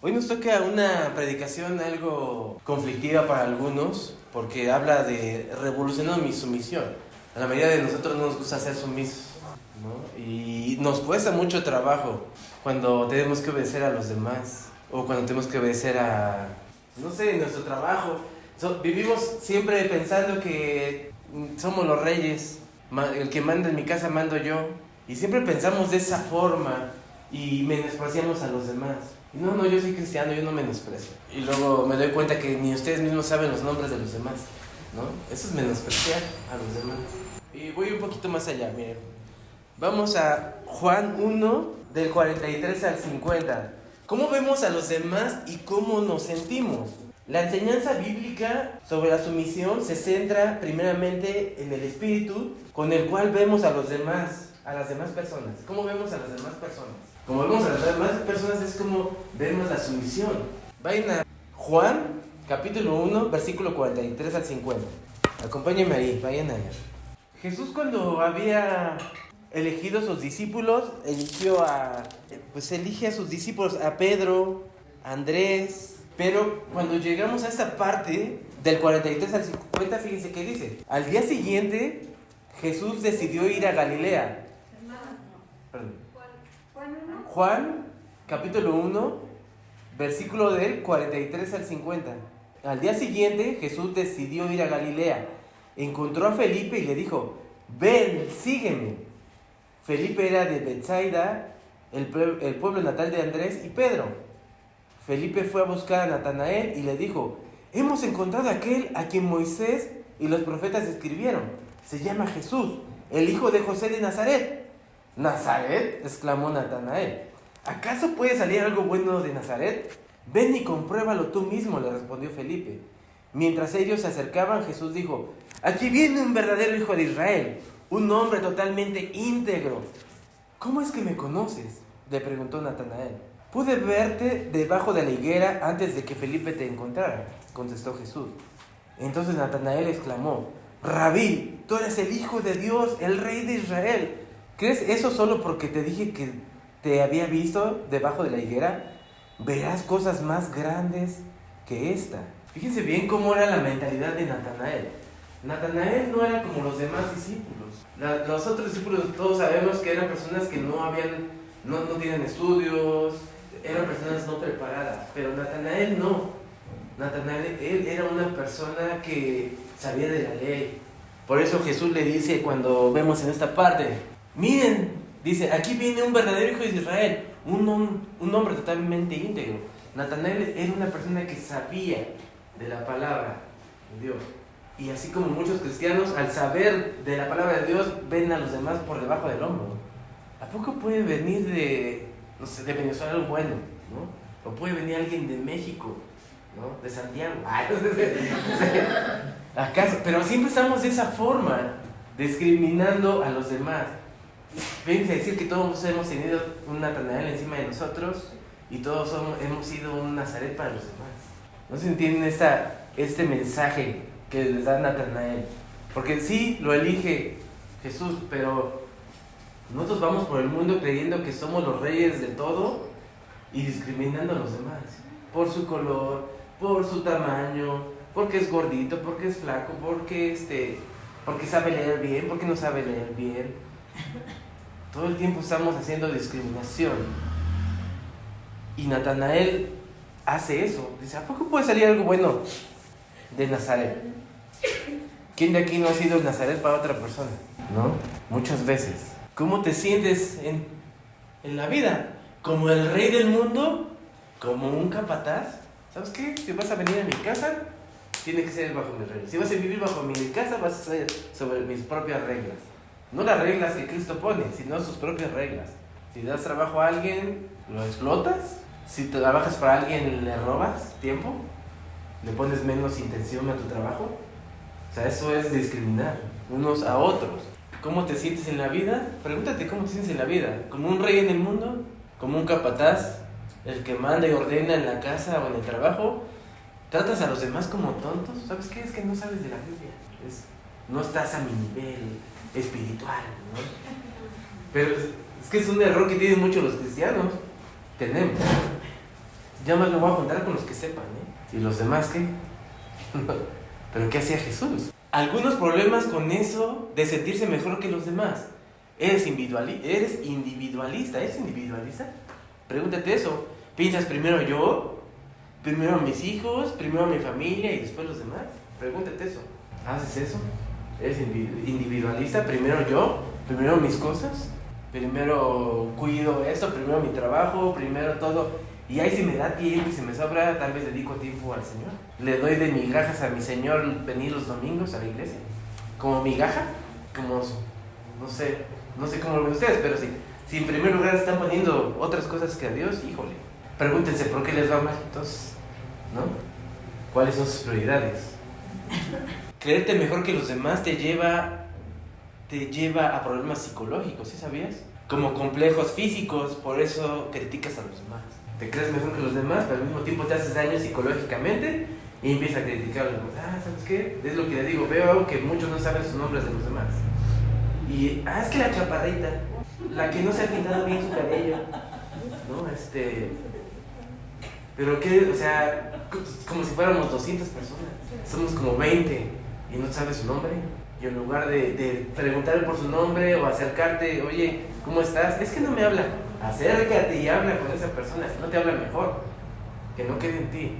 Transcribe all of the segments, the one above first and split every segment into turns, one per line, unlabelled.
Hoy nos toca una predicación algo conflictiva para algunos, porque habla de revolucionar mi sumisión. A la mayoría de nosotros no nos gusta ser sumisos, ¿no? Y nos cuesta mucho trabajo cuando tenemos que obedecer a los demás, o cuando tenemos que obedecer a, no sé, nuestro trabajo. Vivimos siempre pensando que somos los reyes, el que manda en mi casa mando yo, y siempre pensamos de esa forma y menospreciamos a los demás. No, yo soy cristiano, yo no menosprecio. Y luego me doy cuenta que ni ustedes mismos saben los nombres de los demás, ¿no? Eso es menospreciar a los demás. Y voy un poquito más allá, miren. Vamos a Juan 1, del 43 al 50. ¿Cómo vemos a los demás y cómo nos sentimos? La enseñanza bíblica sobre la sumisión se centra primeramente en el espíritu con el cual vemos a los demás, a las demás personas. ¿Cómo vemos a las demás personas? Como vemos a las demás personas es como vemos la sumisión. Vayan a Juan, capítulo 1, versículo 43 al 50. Acompáñenme ahí, vayan allá. Jesús, cuando había elegido a sus discípulos, elige a sus discípulos, a Pedro, a Andrés. Pero cuando llegamos a esta parte del 43 al 50, fíjense qué dice. Al día siguiente, Jesús decidió ir a Galilea. Juan, capítulo 1, versículo del 43 al 50. Al día siguiente, Jesús decidió ir a Galilea. Encontró a Felipe y le dijo: ven, sígueme. Felipe era de Betsaida, el pueblo natal de Andrés y Pedro. Felipe fue a buscar a Natanael y le dijo: hemos encontrado a aquel a quien Moisés y los profetas escribieron. Se llama Jesús, el hijo de José de Nazaret. ¿Nazaret?, exclamó Natanael. ¿Acaso puede salir algo bueno de Nazaret? Ven y compruébalo tú mismo, le respondió Felipe. Mientras ellos se acercaban, Jesús dijo: aquí viene un verdadero hijo de Israel, un hombre totalmente íntegro. ¿Cómo es que me conoces?, le preguntó Natanael. Pude verte debajo de la higuera antes de que Felipe te encontrara, contestó Jesús. Entonces Natanael exclamó: Rabí, tú eres el Hijo de Dios, el Rey de Israel. ¿Crees eso solo porque te dije que te había visto debajo de la higuera? Verás cosas más grandes que esta. Fíjense bien cómo era la mentalidad de Natanael. Natanael no era como los demás discípulos. Los otros discípulos todos sabemos que eran personas que no tienen estudios, eran personas no preparadas, pero Natanael no. Natanael, él era una persona que sabía de la ley. Por eso Jesús le dice, cuando vemos en esta parte, miren, dice, aquí viene un verdadero hijo de Israel, un hombre totalmente íntegro. Natanael era una persona que sabía de la palabra de Dios. Y así como muchos cristianos, al saber de la palabra de Dios, ven a los demás por debajo del hombro. ¿A poco puede venir de Venezuela algo bueno, ¿no? O puede venir alguien de México, ¿no? De Santiago. ¿Acaso? Pero siempre estamos de esa forma, discriminando a los demás. Fíjense decir que todos hemos tenido un Natanael encima de nosotros y todos hemos sido un Nazaret para los demás. ¿No se entienden este mensaje que les da Natanael? Porque sí, lo elige Jesús, pero nosotros vamos por el mundo creyendo que somos los reyes de todo y discriminando a los demás por su color, por su tamaño, porque es gordito, porque es flaco, porque sabe leer bien, porque no sabe leer bien. Todo el tiempo estamos haciendo discriminación. Y Natanael hace eso. Dice: ¿a poco puede salir algo bueno de Nazaret? ¿Quién de aquí no ha sido el Nazaret para otra persona? ¿No? Muchas veces. ¿Cómo te sientes en la vida? ¿Como el rey del mundo? ¿Como un capataz? ¿Sabes qué? Si vas a venir a mi casa, tiene que ser bajo mis reglas. Si vas a vivir bajo mi casa, vas a ser sobre mis propias reglas. No las reglas que Cristo pone, sino sus propias reglas. Si das trabajo a alguien, lo explotas. Si trabajas para alguien, le robas tiempo. Le pones menos intención a tu trabajo. O sea, eso es discriminar unos a otros. ¿Cómo te sientes en la vida? Pregúntate cómo te sientes en la vida. ¿Como un rey en el mundo? ¿Como un capataz? ¿El que manda y ordena en la casa o en el trabajo? ¿Tratas a los demás como tontos? ¿Sabes qué? Es que no sabes de la Biblia. No estás a mi nivel espiritual, ¿no? Pero es que es un error que tienen muchos los cristianos. Tenemos. Ya más me voy a juntar con los que sepan, ¿eh? ¿Y los demás qué? ¿Pero qué hacía Jesús? Algunos problemas con eso de sentirse mejor que los demás. ¿Eres individualista? ¿Eres individualista? Pregúntate eso. ¿Piensas primero yo? ¿Primero mis hijos? ¿Primero mi familia y después los demás? Pregúntate eso. ¿Haces eso? ¿Eres individualista? ¿Primero yo? ¿Primero mis cosas? ¿Primero cuido eso? ¿Primero mi trabajo? ¿Primero todo? Y ahí si me da tiempo y si me sobra, tal vez dedico tiempo al Señor. Le doy de migajas a mi Señor venir los domingos a la iglesia. Como migaja, como, no sé cómo lo ven ustedes, pero si en primer lugar están poniendo otras cosas que a Dios, híjole, pregúntense por qué les va mal entonces, ¿no? ¿Cuáles son sus prioridades? Creerte mejor que los demás te lleva a problemas psicológicos, ¿sí sabías? Como complejos físicos, por eso criticas a los demás. Te crees mejor que los demás, pero al mismo tiempo te haces daño psicológicamente y empiezas a criticar a los demás. ¿Sabes qué? Es lo que le digo, veo que muchos no saben sus nombres de los demás. Y, es que la chaparrita, la que no se ha pintado bien su cabello, ¿no? Pero que, o sea, como si fuéramos 200 personas, somos como 20 y no sabes su nombre. Y en lugar de preguntarle por su nombre o acercarte, oye, ¿cómo estás? Es que no me habla. Acércate y habla con esa persona, si no te habla mejor, que no quede en ti.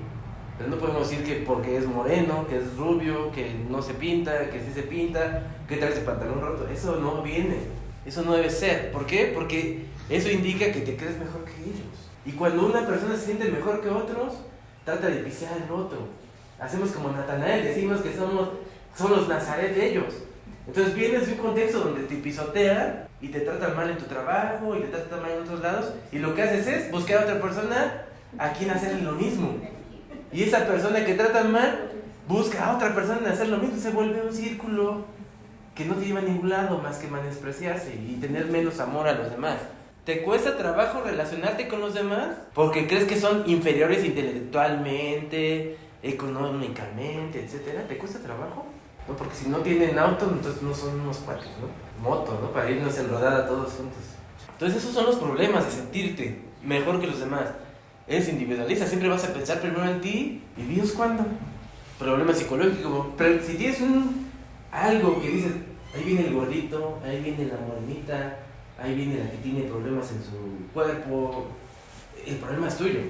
Pero no podemos decir que porque es moreno, que es rubio, que no se pinta, que sí se pinta, que trae ese pantalón roto. Eso no viene, eso no debe ser. ¿Por qué? Porque eso indica que te crees mejor que ellos. Y cuando una persona se siente mejor que otros, trata de pisar al otro. Hacemos como Natanael, decimos que son los Nazaret de ellos. Entonces vienes de un contexto donde te pisotean y te tratan mal en tu trabajo y te tratan mal en otros lados, y lo que haces es buscar a otra persona a quien hacerle lo mismo. Y esa persona que tratan mal busca a otra persona en hacer lo mismo. Se vuelve un círculo que no te lleva a ningún lado más que menospreciarse y tener menos amor a los demás. ¿Te cuesta trabajo relacionarte con los demás? Porque crees que son inferiores intelectualmente, económicamente, etcétera. ¿Te cuesta trabajo? No, porque si no tienen auto, entonces no son unos cuatro, ¿no? Moto, ¿no? Para irnos en rodada todos juntos. Entonces esos son los problemas de sentirte mejor que los demás. Eres individualista, siempre vas a pensar primero en ti y Dios cuándo. Problemas psicológicos, pero si tienes algo que dices, ahí viene el gordito, ahí viene la morenita, ahí viene la que tiene problemas en su cuerpo, el problema es tuyo.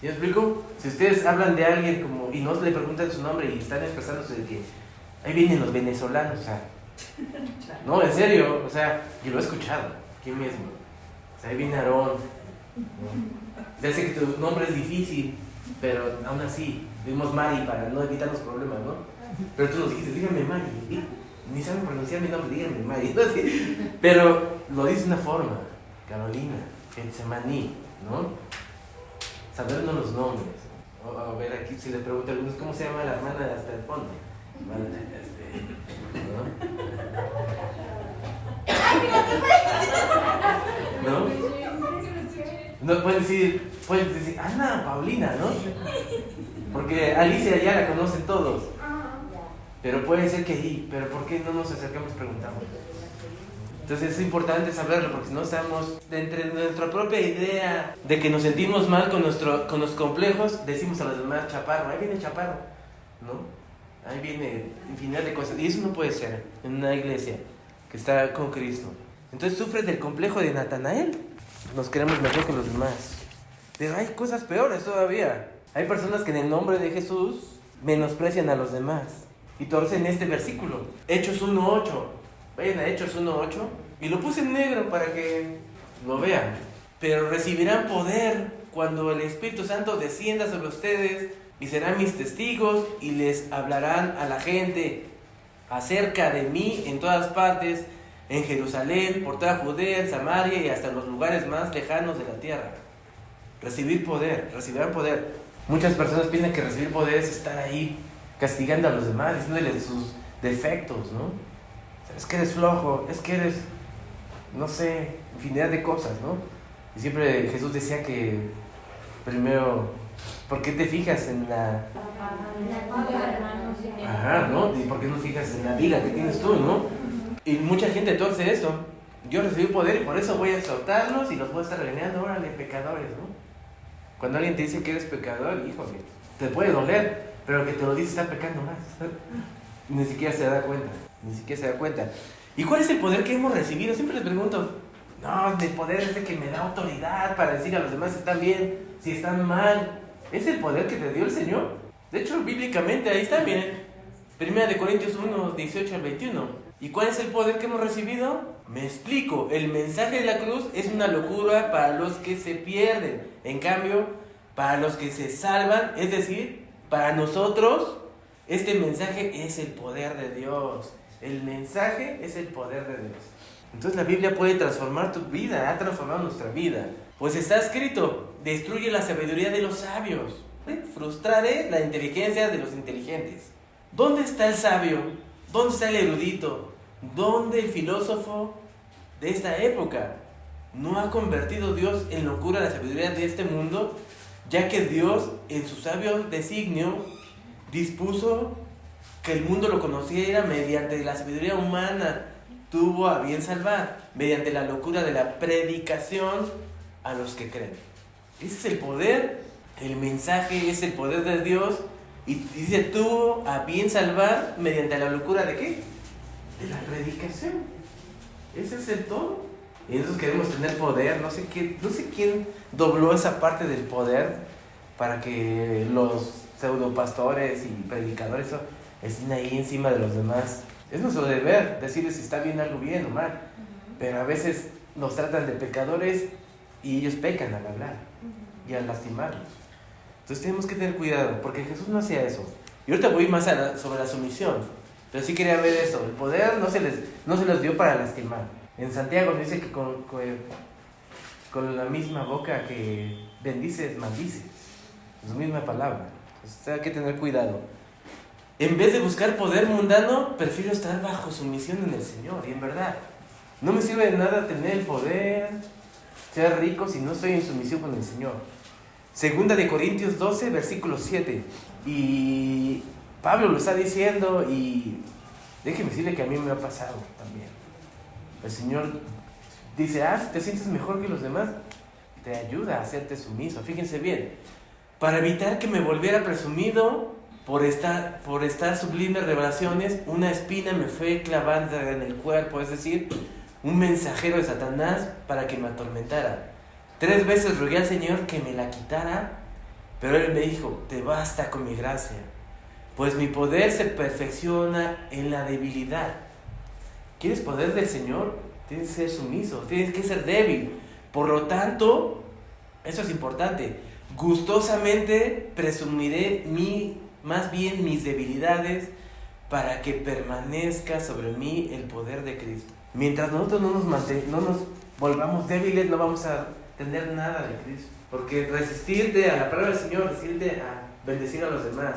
¿Sí me explico? Si ustedes hablan de alguien como y no le preguntan su nombre y están expresándose de que ahí vienen los venezolanos, o sea, no, en serio, o sea, yo lo he escuchado aquí mismo. O sea, ahí viene Aarón, ¿no? Ya sé que tu nombre es difícil, pero aún así, dimos Mari para no evitar los problemas, ¿no? Pero tú nos dijiste, dígame Mari, ni saben pronunciar mi nombre, dígame Mari, ¿no? Sí. Pero lo dice de una forma, Carolina, Getsemaní, ¿no? Sabernos los nombres. A ver, aquí si les pregunto a algunos, ¿cómo se llama la hermana de hasta el fondo? ¿No? ¿No? No, puedes decir, Ana, Paulina, ¿no? Porque Alicia ya la conocen todos. Pero puede ser que sí, pero ¿por qué no nos acercamos y preguntamos? Entonces es importante saberlo, porque si no estamos entre nuestra propia idea de que nos sentimos mal con los complejos, decimos a los demás, chaparro, ahí viene chaparro, ¿no? Ahí viene infinidad de cosas. Y eso no puede ser en una iglesia que está con Cristo. Entonces sufres del complejo de Natanael. Nos queremos mejor que los demás. Pero hay cosas peores todavía. Hay personas que en el nombre de Jesús menosprecian a los demás y torcen este versículo. Hechos 1:8. Vayan a Hechos 1:8. Y lo puse en negro para que lo vean. Pero recibirán poder cuando el Espíritu Santo descienda sobre ustedes y serán mis testigos y les hablarán a la gente acerca de mí en todas partes, en Jerusalén, por toda Judea, en Samaria y hasta los lugares más lejanos de la tierra. Recibirán poder. Muchas personas piensan que recibir poder es estar ahí castigando a los demás, diciéndoles sus defectos, ¿no? Es que eres flojo, es que eres, no sé, infinidad de cosas, ¿no? Y siempre Jesús decía que primero, ¿por qué te fijas en la... Ajá, ¿no? ¿Y por qué no fijas en la viga que tienes tú, no? Y mucha gente torce esto. Yo recibí poder y por eso voy a exhortarlos y los voy a estar regañando, órale, pecadores, ¿no? Cuando alguien te dice que eres pecador, híjole, te puede doler, pero el que te lo dice está pecando más. Ni siquiera se da cuenta. ¿Y cuál es el poder que hemos recibido? Siempre les pregunto, no, el poder es el que me da autoridad para decir a los demás si están bien, si están mal. Es el poder que te dio el Señor. De hecho, bíblicamente, ahí está, miren. 1 Corintios 1, 18 al 21. ¿Y cuál es el poder que hemos recibido? Me explico. El mensaje de la cruz es una locura para los que se pierden. En cambio, para los que se salvan, es decir, para nosotros, este mensaje es el poder de Dios. El mensaje es el poder de Dios. Entonces la Biblia puede transformar tu vida, ha transformado nuestra vida. Pues está escrito, destruye la sabiduría de los sabios, frustraré la inteligencia de los inteligentes. ¿Dónde está el sabio? ¿Dónde está el erudito? ¿Dónde el filósofo de esta época? ¿No ha convertido Dios en locura la sabiduría de este mundo? Ya que Dios, en su sabio designio, dispuso que el mundo lo conociera mediante la sabiduría humana, tuvo a bien salvar, mediante la locura de la predicación a los que creen. Ese es el poder, el mensaje es el poder de Dios, y dice, tuvo a bien salvar mediante la locura de ¿qué? De la predicación. Ese es el todo. Y nosotros queremos tener poder, no sé quién dobló esa parte del poder para que los pseudopastores y predicadores estén ahí encima de los demás. Es nuestro deber decirles si está bien algo bien o mal, pero a veces nos tratan de pecadores y ellos pecan al hablar y al lastimarlos. Entonces tenemos que tener cuidado, porque Jesús no hacía eso. Y ahorita voy más sobre la sumisión, pero sí quería ver eso. El poder no se les dio para lastimar. En Santiago dice que con la misma boca que bendices, maldices. Es la misma palabra. Entonces hay que tener cuidado. En vez de buscar poder mundano, prefiero estar bajo sumisión en el Señor. Y en verdad, no me sirve de nada tener el poder, ser rico, si no estoy en sumisión con el Señor. Segunda de Corintios 12, versículo 7. Y Pablo lo está diciendo, y déjeme decirle que a mí me ha pasado también. El Señor dice, si te sientes mejor que los demás, te ayuda a hacerte sumiso. Fíjense bien, para evitar que me volviera presumido por estar sublimes revelaciones, una espina me fue clavada en el cuerpo, es decir, un mensajero de Satanás para que me atormentara. 3 veces rogué al Señor que me la quitara, pero Él me dijo, te basta con mi gracia, pues mi poder se perfecciona en la debilidad. ¿Quieres poder del Señor? Tienes que ser sumiso, tienes que ser débil. Por lo tanto, eso es importante, gustosamente presumiré más bien mis debilidades para que permanezca sobre mí el poder de Cristo. Mientras nosotros no nos volvamos débiles, no vamos a tener nada de Cristo. Porque resistirte a la palabra del Señor, resistirte a bendecir a los demás,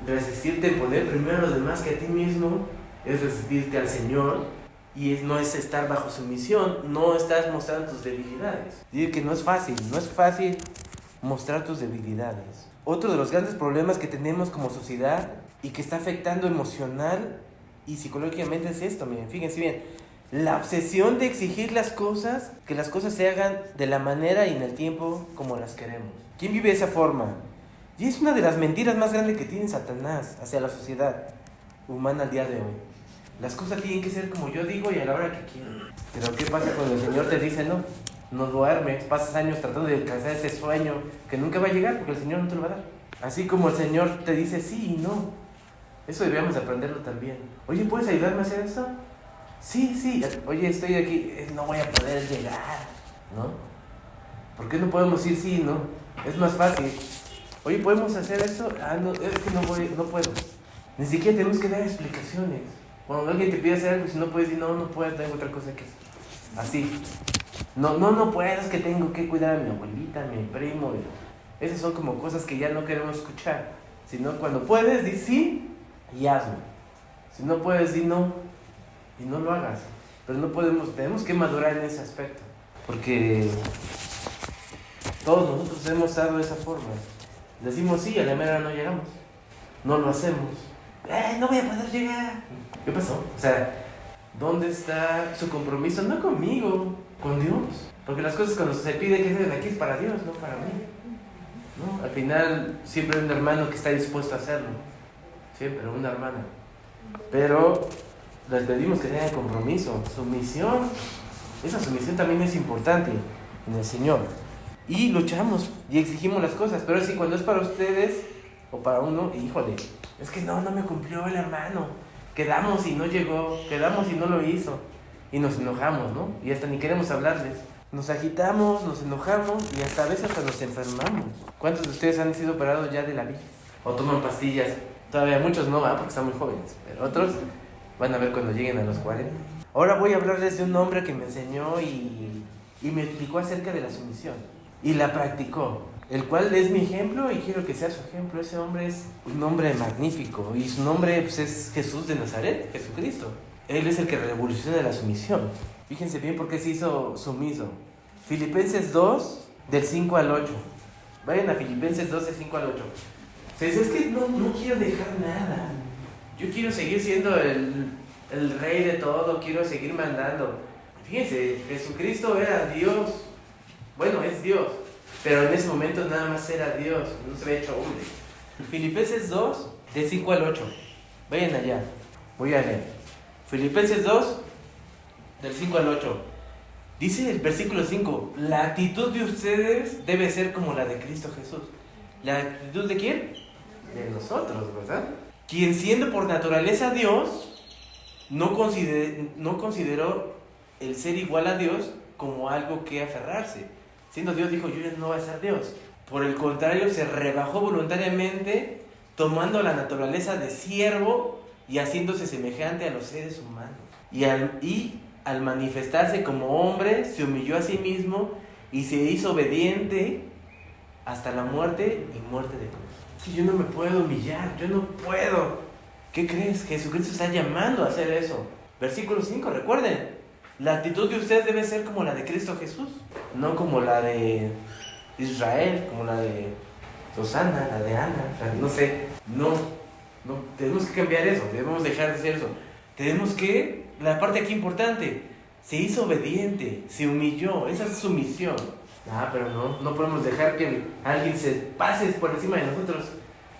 resistirte a poner primero a los demás que a ti mismo, es resistirte al Señor, y no es estar bajo sumisión, no estás mostrando tus debilidades. Digo que no es fácil mostrar tus debilidades. Otro de los grandes problemas que tenemos como sociedad y que está afectando emocional y psicológicamente es esto, miren, fíjense bien, la obsesión de exigir que las cosas se hagan de la manera y en el tiempo como las queremos. ¿Quién vive de esa forma? Y es una de las mentiras más grandes que tiene Satanás hacia la sociedad humana al día de hoy. Las cosas tienen que ser como yo digo y a la hora que quiero. Pero ¿qué pasa cuando el Señor te dice no? No duermes, pasas años tratando de alcanzar ese sueño que nunca va a llegar porque el Señor no te lo va a dar. Así como el Señor te dice sí y no. Eso deberíamos aprenderlo también. Oye, ¿puedes ayudarme a hacer eso? Sí. Oye, estoy aquí, no voy a poder llegar, ¿no? ¿Por qué no podemos decir sí y no? Es más fácil. Oye, ¿podemos hacer eso? No, es que no puedo. Ni siquiera tenemos que dar explicaciones. Cuando alguien te pide hacer algo, si no puedes decir no puedo, tengo otra cosa que hacer. Así. No puedo, es que tengo que cuidar a mi abuelita, a mi primo. Esas son como cosas que ya no queremos escuchar. Sino cuando puedes, di sí y hazlo. Si no puedes, di no y no lo hagas. Pero tenemos que madurar en ese aspecto. Porque todos nosotros hemos estado de esa forma. Decimos sí y a la mera no llegamos. No lo hacemos. No voy a poder llegar. ¿Qué pasó? O sea, ¿dónde está su compromiso? No conmigo, con Dios. Porque las cosas cuando se pide que se den aquí es para Dios, no para mí. ¿no? Al final siempre hay un hermano que está dispuesto a hacerlo, siempre una hermana, pero les pedimos que tengan compromiso, sumisión. Esa sumisión también es importante en el Señor. Y luchamos y exigimos las cosas, pero sí, cuando es para ustedes o para uno, híjole, es que no me cumplió el hermano, quedamos y no llegó, quedamos y no lo hizo, y nos enojamos, ¿no? Y hasta ni queremos hablarles. Nos agitamos, nos enojamos y hasta a veces hasta nos enfermamos. ¿Cuántos de ustedes han sido operados ya de la bilis? O toman pastillas. Todavía muchos no, porque están muy jóvenes, pero otros van a ver cuando lleguen a los 40. Ahora voy a hablarles de un hombre que me enseñó y me explicó acerca de la sumisión. Y la practicó, el cual es mi ejemplo y quiero que sea su ejemplo. Ese hombre es un hombre magnífico y su nombre pues, es Jesús de Nazaret, Jesucristo. Él es el que revoluciona la sumisión. Fíjense bien por qué se hizo sumiso. Filipenses 2, del 5 al 8. Vayan a Filipenses 2, del 5 al 8. Se dice, es que no quiero dejar nada. Yo quiero seguir siendo el rey de todo, quiero seguir mandando. Fíjense, Jesucristo era Dios. Bueno, es Dios, pero en ese momento nada más era Dios, no se había hecho hombre. Filipenses 2, del 5 al 8. Vayan allá, voy a leer. Filipenses 2, del 5 al 8. Dice el versículo 5, la actitud de ustedes debe ser como la de Cristo Jesús. ¿La actitud de quién? De nosotros, ¿verdad? Quien siendo por naturaleza Dios, no consideró el ser igual a Dios como algo que aferrarse. Siendo Dios, dijo, yo ya no voy a ser Dios. Por el contrario, se rebajó voluntariamente, tomando la naturaleza de siervo y haciéndose semejante a los seres humanos. Y al manifestarse como hombre, se humilló a sí mismo y se hizo obediente hasta la muerte y muerte de cruz. Si yo no me puedo humillar, yo no puedo. ¿Qué crees? Jesucristo está llamando a hacer eso. Versículo 5, recuerden. La actitud de ustedes debe ser como la de Cristo Jesús, no como la de Israel, como la de Susana, la de Ana, no sé. No, tenemos que cambiar eso, debemos dejar de hacer eso. Tenemos que, la parte aquí importante, se hizo obediente, se humilló, esa es sumisión. Pero no podemos dejar que alguien se pase por encima de nosotros,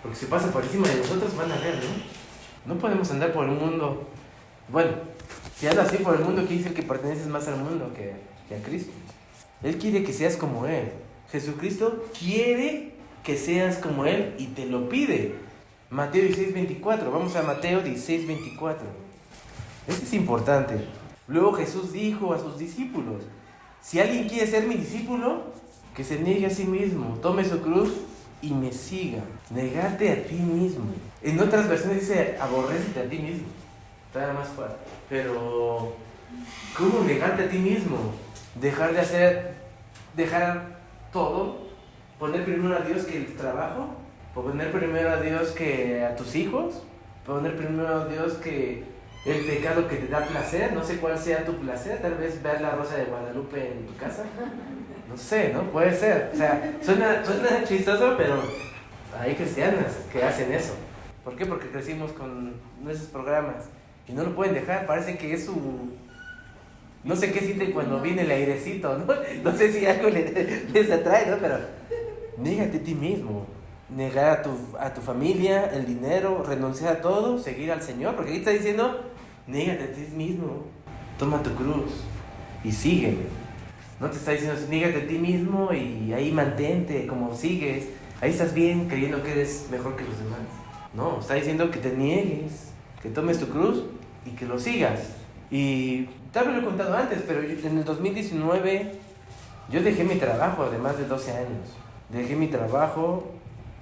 porque si pasa por encima de nosotros van a ver, ¿no? No podemos andar por el mundo, bueno. Si andas así por el mundo, quiere decir que perteneces más al mundo que a Cristo. Él quiere que seas como Él. Jesucristo quiere que seas como Él y te lo pide. Mateo 16:24. Vamos a Mateo 16:24. Esto es importante. Luego Jesús dijo a sus discípulos, si alguien quiere ser mi discípulo, que se niegue a sí mismo, tome su cruz y me siga. Negarte a ti mismo. En otras versiones dice, aborrécete a ti mismo. Todavía más fuerte. Pero, ¿cómo negarte a ti mismo? Dejar todo, poner primero a Dios que el trabajo, poner primero a Dios que a tus hijos, poner primero a Dios que el pecado que te da placer, no sé cuál sea tu placer, tal vez ver la Rosa de Guadalupe en tu casa, no sé, ¿no? Puede ser, o sea, suena chistoso, pero hay cristianas que hacen eso. ¿Por qué? Porque crecimos con esos programas. Y no lo pueden dejar, parece que es su... No sé qué sienten cuando viene el airecito, ¿no? No sé si algo les atrae, ¿no? Pero négate a ti mismo. Negar a tu familia, el dinero, renunciar a todo, seguir al Señor. Porque aquí está diciendo, négate a ti mismo. Toma tu cruz y sígueme. No te está diciendo, négate a ti mismo y ahí mantente, como sigues. Ahí estás bien creyendo que eres mejor que los demás. No, está diciendo que te niegues, que tomes tu cruz y que lo sigas. Y tal vez lo he contado antes, pero en el 2019 yo dejé mi trabajo de más de 12 años. Dejé mi trabajo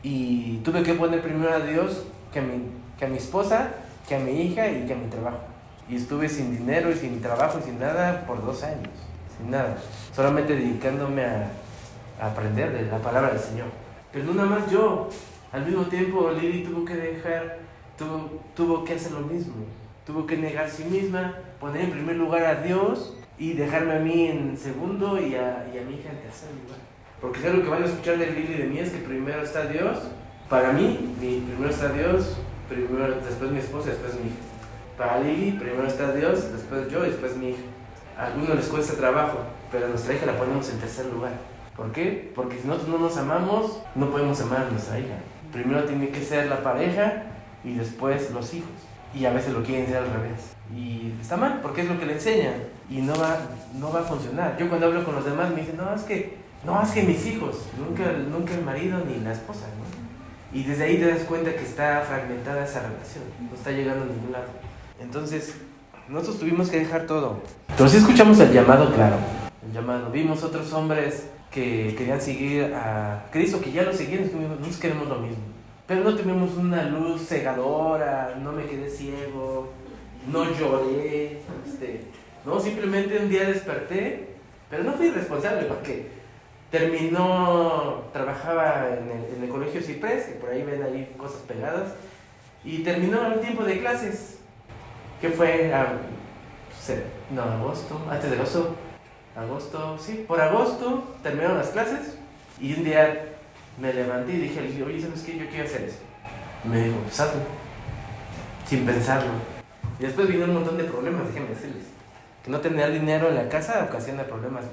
y tuve que poner primero a Dios que a mi esposa, que a mi hija y que a mi trabajo. Y estuve sin dinero y sin trabajo y sin nada por 2 años. Sin nada. Solamente dedicándome a aprender de la palabra del Señor. Pero no nada más yo. Al mismo tiempo Lili tuvo que hacer lo mismo. Tuvo que negar a sí misma, poner en primer lugar a Dios y dejarme a mí en segundo y a mi hija en tercer lugar. Porque si algo que van a escuchar de Lili y de mí es que primero está Dios. Para mí, primero está Dios, después mi esposa, después mi hija. Para Lili, primero está Dios, después yo y después mi hija. A algunos les cuesta trabajo, pero a nuestra hija la ponemos en tercer lugar. ¿Por qué? Porque si nosotros no nos amamos, no podemos amar a nuestra hija. Primero tiene que ser la pareja y después los hijos. Y a veces lo quieren hacer al revés. Y está mal, porque es lo que le enseñan. Y no va a funcionar. Yo cuando hablo con los demás me dicen, no, es que mis hijos, nunca el marido ni la esposa, ¿no? Y desde ahí te das cuenta que está fragmentada esa relación. No está llegando a ningún lado. Entonces, nosotros tuvimos que dejar todo. Pero sí escuchamos el llamado claro. El llamado. Vimos otros hombres que querían seguir a Cristo, que ya lo seguían, nosotros queremos lo mismo. Pero no tuvimos una luz cegadora, no me quedé ciego, no lloré, no, simplemente un día desperté, pero no fui responsable porque trabajaba en el colegio Ciprés, que por ahí ven ahí cosas pegadas, y terminó el tiempo de clases, que fue agosto, antes de agosto, sí, por agosto terminaron las clases, y un día me levanté y dije, oye, ¿sabes qué? Yo quiero hacer eso. Me dijo, pues hazlo, sin pensarlo. Y después vino un montón de problemas, déjenme decirles. Que no tener dinero en la casa ocasiona problemas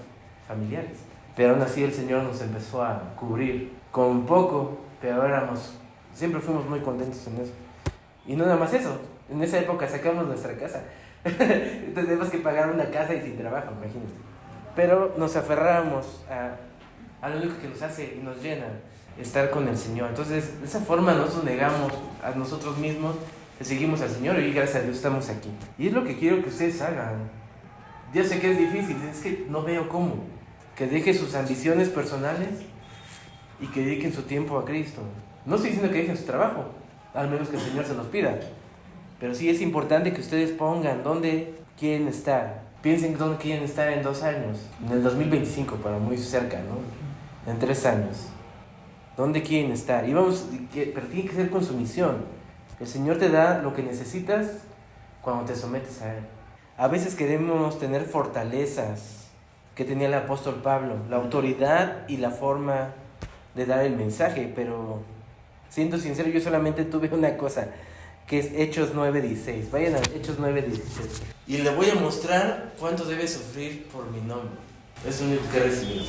familiares. Pero aún así el Señor nos empezó a cubrir con poco, pero siempre fuimos muy contentos en eso. Y no nada más eso, en esa época sacamos nuestra casa. Tenemos que pagar una casa y sin trabajo, imagínense. Pero nos aferramos a lo único que nos hace y nos llena, estar con el Señor. Entonces, de esa forma nosotros negamos a nosotros mismos, que seguimos al Señor y gracias a Dios estamos aquí. Y es lo que quiero que ustedes hagan. Yo sé que es difícil, es que no veo cómo. Que dejen sus ambiciones personales y que dediquen su tiempo a Cristo. No estoy diciendo que dejen su trabajo, al menos que el Señor se los pida. Pero sí es importante que ustedes pongan dónde quieren estar. Piensen dónde quieren estar en 2 años, en el 2025, para muy cerca, ¿no? En 3 años. ¿Dónde quieren estar? Pero tiene que ser con su misión. El Señor te da lo que necesitas cuando te sometes a Él. A veces queremos tener fortalezas que tenía el apóstol Pablo, la autoridad y la forma de dar el mensaje, pero siendo sincero, yo solamente tuve una cosa, que es Hechos 9:16. Vayan a Hechos 9:16. Y le voy a mostrar cuánto debe sufrir por mi nombre. Es lo único que he recibido.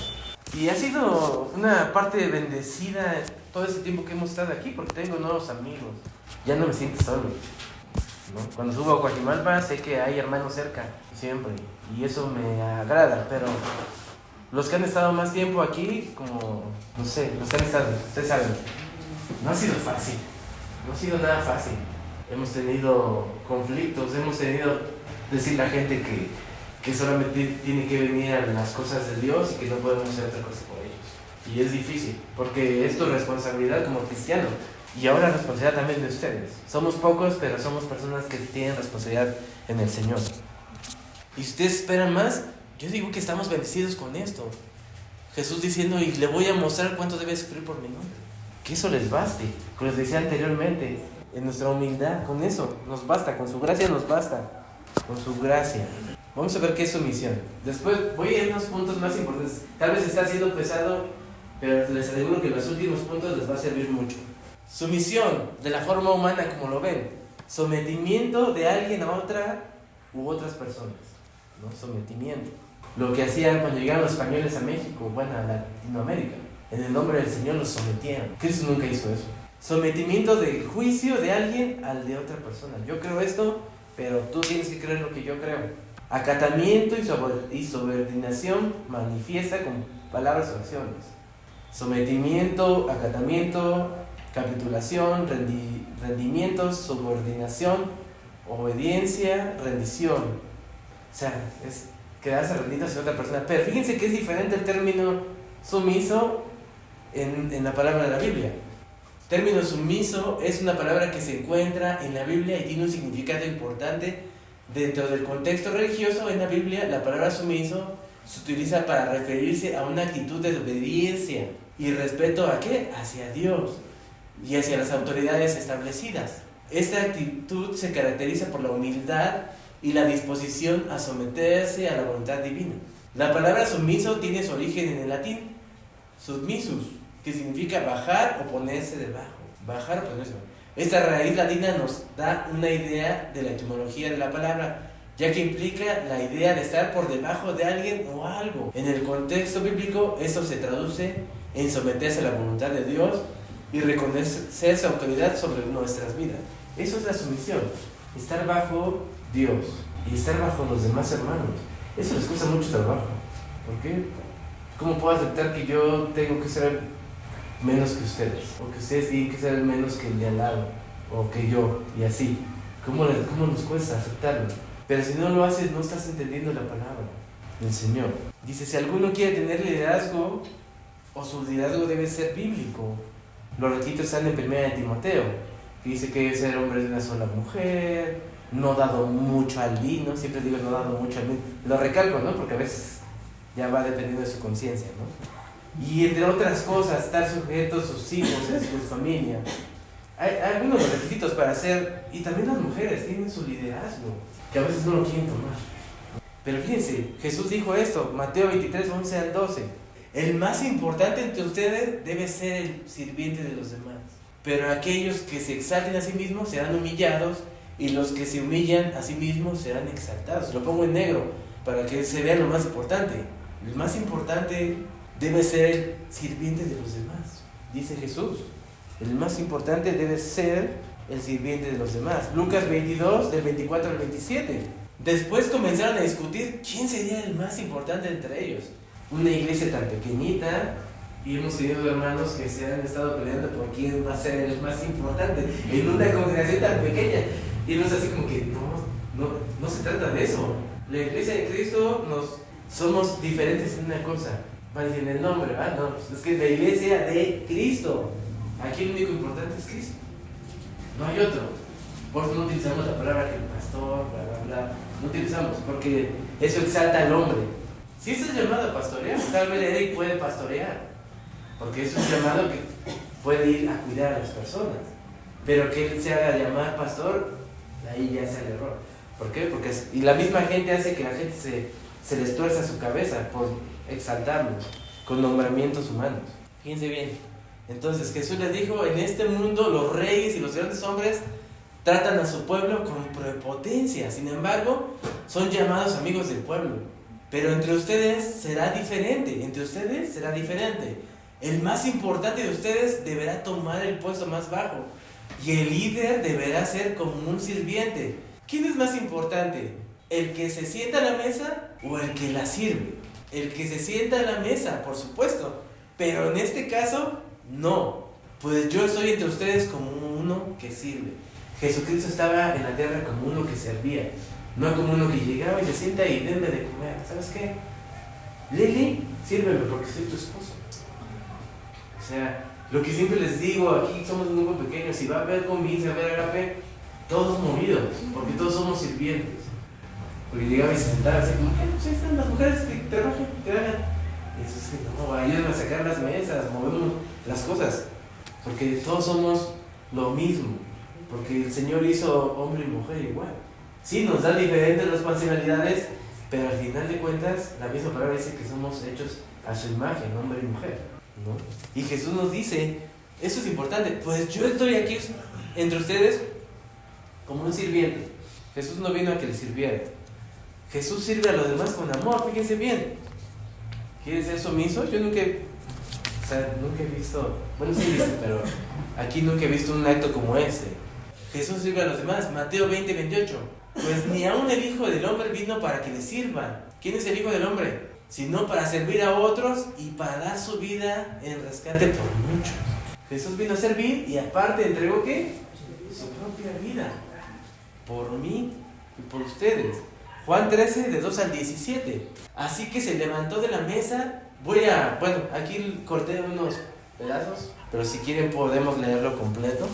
Y ha sido una parte bendecida todo ese tiempo que hemos estado aquí, porque tengo nuevos amigos. Ya no me siento solo, ¿no? Cuando subo a Coajimalpa sé que hay hermanos cerca, siempre, y eso me agrada. Pero los que han estado más tiempo aquí, como, no sé, los que han estado, ustedes saben, no ha sido fácil, no ha sido nada fácil. Hemos tenido conflictos, hemos tenido decir a la gente que solamente tiene que venir a las cosas de Dios y que no podemos hacer otra cosa por ellos. Y es difícil, porque es tu responsabilidad como cristiano. Y ahora la responsabilidad también de ustedes. Somos pocos, pero somos personas que tienen responsabilidad en el Señor. Y si ustedes esperan más, yo digo que estamos bendecidos con esto. Jesús diciendo, y le voy a mostrar cuánto debe sufrir por mi nombre. Que eso les baste. Como les decía anteriormente, en nuestra humildad, con eso nos basta, con su gracia nos basta. Con su gracia. Vamos a ver qué es su misión. Después voy a ir a unos puntos más importantes. Tal vez está siendo pesado, pero les aseguro que los últimos puntos les va a servir mucho. Su misión, de la forma humana como lo ven, sometimiento de alguien a otra u otras personas, ¿no? Sometimiento. Lo que hacían cuando llegaron los españoles a México, bueno, a Latinoamérica, en el nombre del Señor los sometieron. Cristo nunca hizo eso. Sometimiento del juicio de alguien al de otra persona. Yo creo esto, pero tú tienes que creer lo que yo creo. Acatamiento y subordinación manifiesta con palabras o acciones. Sometimiento, acatamiento, capitulación, rendimiento, subordinación, obediencia, rendición. O sea, es quedarse rendido hacia otra persona. Pero fíjense que es diferente el término sumiso en la palabra de la Biblia. Término sumiso es una palabra que se encuentra en la Biblia y tiene un significado importante. Dentro del contexto religioso, en la Biblia, la palabra sumiso se utiliza para referirse a una actitud de obediencia y respeto ¿a qué? Hacia Dios y hacia las autoridades establecidas. Esta actitud se caracteriza por la humildad y la disposición a someterse a la voluntad divina. La palabra sumiso tiene su origen en el latín, submissus, que significa bajar o ponerse debajo. Bajar o ponerse debajo. Esta raíz latina nos da una idea de la etimología de la palabra, ya que implica la idea de estar por debajo de alguien o algo. En el contexto bíblico, esto se traduce en someterse a la voluntad de Dios y reconocer su autoridad sobre nuestras vidas. Eso es la sumisión, estar bajo Dios y estar bajo los demás hermanos. Eso les cuesta mucho trabajo. ¿Por qué? ¿Cómo puedo aceptar que yo tengo que ser menos que ustedes? O que ustedes tienen que ser menos que el de al lado, o que yo, y así. ¿Cómo nos cuesta aceptarlo? Pero si no lo haces, no estás entendiendo la palabra del Señor. Dice, si alguno quiere tener liderazgo, o su liderazgo debe ser bíblico. Los requisitos están en 1 de Timoteo, que dice que debe ser hombre de una sola mujer, no dado mucho al vino. Siempre digo no dado mucho al vino. Lo recalco, ¿no? Porque a veces ya va dependiendo de su conciencia, ¿no? Y entre otras cosas, estar sujeto a sus hijos, a su familia. Hay algunos requisitos para hacer, y también las mujeres tienen su liderazgo, que a veces no lo quieren tomar. Pero fíjense, Jesús dijo esto, Mateo 23, 11 al 12. El más importante entre ustedes debe ser el sirviente de los demás. Pero aquellos que se exalten a sí mismos serán humillados, y los que se humillan a sí mismos serán exaltados. Lo pongo en negro para que se vea lo más importante. El más importante debe ser el sirviente de los demás, dice Jesús. El más importante debe ser el sirviente de los demás. Lucas 22, del 24 al 27. Después comenzaron a discutir quién sería el más importante entre ellos. Una iglesia tan pequeñita, y hemos tenido hermanos que se han estado peleando por quién va a ser el más importante en una congregación tan pequeña. Y no es así como que no se trata de eso. La iglesia de Cristo somos diferentes en una cosa. Va a decir en el nombre, ¿verdad? No, es que es la iglesia de Cristo. Aquí lo único importante es Cristo. No hay otro. Por eso no utilizamos la palabra que el pastor, bla, bla, bla. No utilizamos, porque eso exalta al hombre. Si es el llamado a pastorear, tal vez Eric puede pastorear, porque es un llamado que puede ir a cuidar a las personas. Pero que él se haga llamar pastor, ahí ya es el error. ¿Por qué? Porque y la misma gente hace que la gente se les tuerza su cabeza por exaltarlos con nombramientos humanos. Fíjense bien. Entonces Jesús les dijo, en este mundo los reyes y los grandes hombres tratan a su pueblo con prepotencia. Sin embargo, son llamados amigos del pueblo. Pero entre ustedes será diferente. El más importante de ustedes deberá tomar el puesto más bajo. Y el líder deberá ser como un sirviente. ¿Quién es más importante? ¿El que se sienta a la mesa o el que la sirve? El que se sienta a la mesa, por supuesto. Pero en este caso, no. Pues yo estoy entre ustedes como uno que sirve. Jesucristo estaba en la tierra como uno que servía. No como uno que llegaba y se sienta y denme de comer. ¿Sabes qué? Lili, sírveme porque soy tu esposo. O sea, lo que siempre les digo, aquí somos un grupo pequeño. Si va a haber comida, va a haber agape, todos movidos, porque todos somos sirvientes. Porque llegaba y se sentaba así como, pues ahí están las mujeres que trabajan, que hagan. Y eso es que no, ayúdenme a sacar las mesas, movemos las cosas. Porque todos somos lo mismo. Porque el Señor hizo hombre y mujer igual. Sí, nos da diferentes responsabilidades, pero al final de cuentas, la misma palabra dice que somos hechos a su imagen, hombre y mujer, ¿no? Y Jesús nos dice, eso es importante, pues yo estoy aquí entre ustedes como un sirviente. Jesús no vino a que le sirviera. Jesús sirve a los demás con amor, fíjense bien. ¿Quieres ser sumiso? Yo nunca he visto, bueno, sí he visto, pero aquí nunca he visto un acto como ese. Jesús sirve a los demás. Mateo 20, 28. Pues ni aun el Hijo del Hombre vino para que le sirvan. ¿Quién es el Hijo del Hombre? Sino para servir a otros y para dar su vida en rescate por muchos. Jesús vino a servir y aparte entregó ¿qué? Su propia vida. Por mí y por ustedes. Juan 13, de 2 al 17. Así que se levantó de la mesa. Aquí corté unos pedazos, pero si quieren podemos leerlo completo.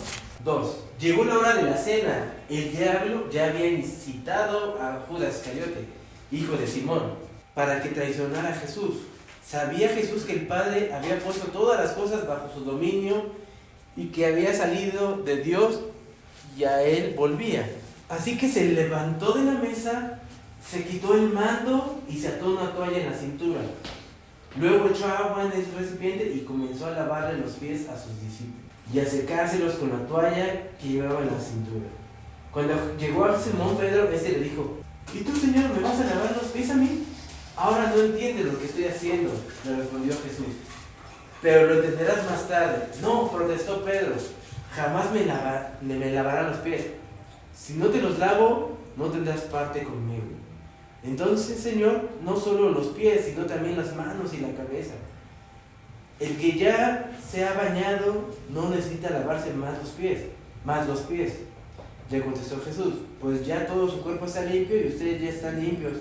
2. Llegó la hora de la cena. El diablo ya había incitado a Judas Iscariote, hijo de Simón, para que traicionara a Jesús. Sabía Jesús que el Padre había puesto todas las cosas bajo su dominio y que había salido de Dios y a él volvía. Así que se levantó de la mesa, se quitó el manto y se ató una toalla en la cintura. Luego echó agua en el recipiente y comenzó a lavarle los pies a sus discípulos y a secárselos con la toalla que llevaba en la cintura. Cuando llegó a Simón Pedro, este le dijo: ¿Y tú, Señor, me vas a lavar los pies a mí? Ahora no entiendes lo que estoy haciendo, le respondió Jesús. Pero lo entenderás más tarde. No, protestó Pedro, jamás me lavará los pies. Si no te los lavo, no tendrás parte conmigo. Entonces, Señor, no solo los pies, sino también las manos y la cabeza. El que ya se ha bañado no necesita lavarse más los pies. Le contestó Jesús, pues ya todo su cuerpo está limpio y ustedes ya están limpios,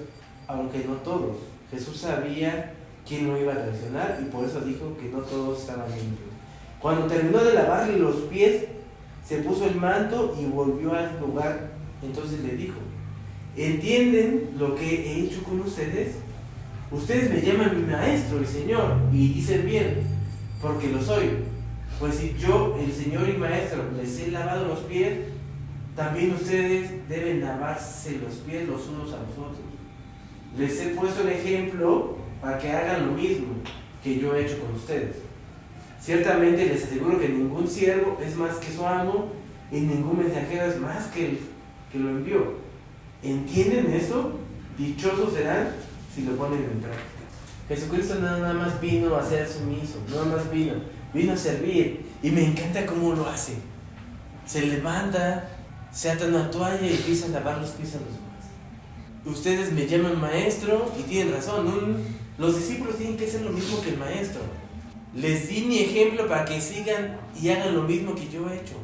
aunque no todos. Jesús sabía quién lo iba a traicionar y por eso dijo que no todos estaban limpios. Cuando terminó de lavarle los pies, se puso el manto y volvió al lugar. Entonces le dijo, ¿entienden lo que he hecho con ustedes? Ustedes me llaman mi maestro y señor, y dicen bien, porque lo soy. Pues si yo, el señor y maestro, les he lavado los pies, también ustedes deben lavarse los pies los unos a los otros. Les he puesto el ejemplo para que hagan lo mismo que yo he hecho con ustedes. Ciertamente les aseguro que ningún siervo es más que su amo y ningún mensajero es más que el que lo envió. ¿Entienden esto? Dichosos serán si lo ponen en práctica. Jesucristo nada más vino a ser sumiso, nada más vino a servir, y me encanta cómo lo hace. Se levanta, se ata una toalla y empieza a lavar los pies a los demás. Ustedes me llaman maestro y tienen razón, los discípulos tienen que hacer lo mismo que el maestro. Les di mi ejemplo para que sigan y hagan lo mismo que yo he hecho.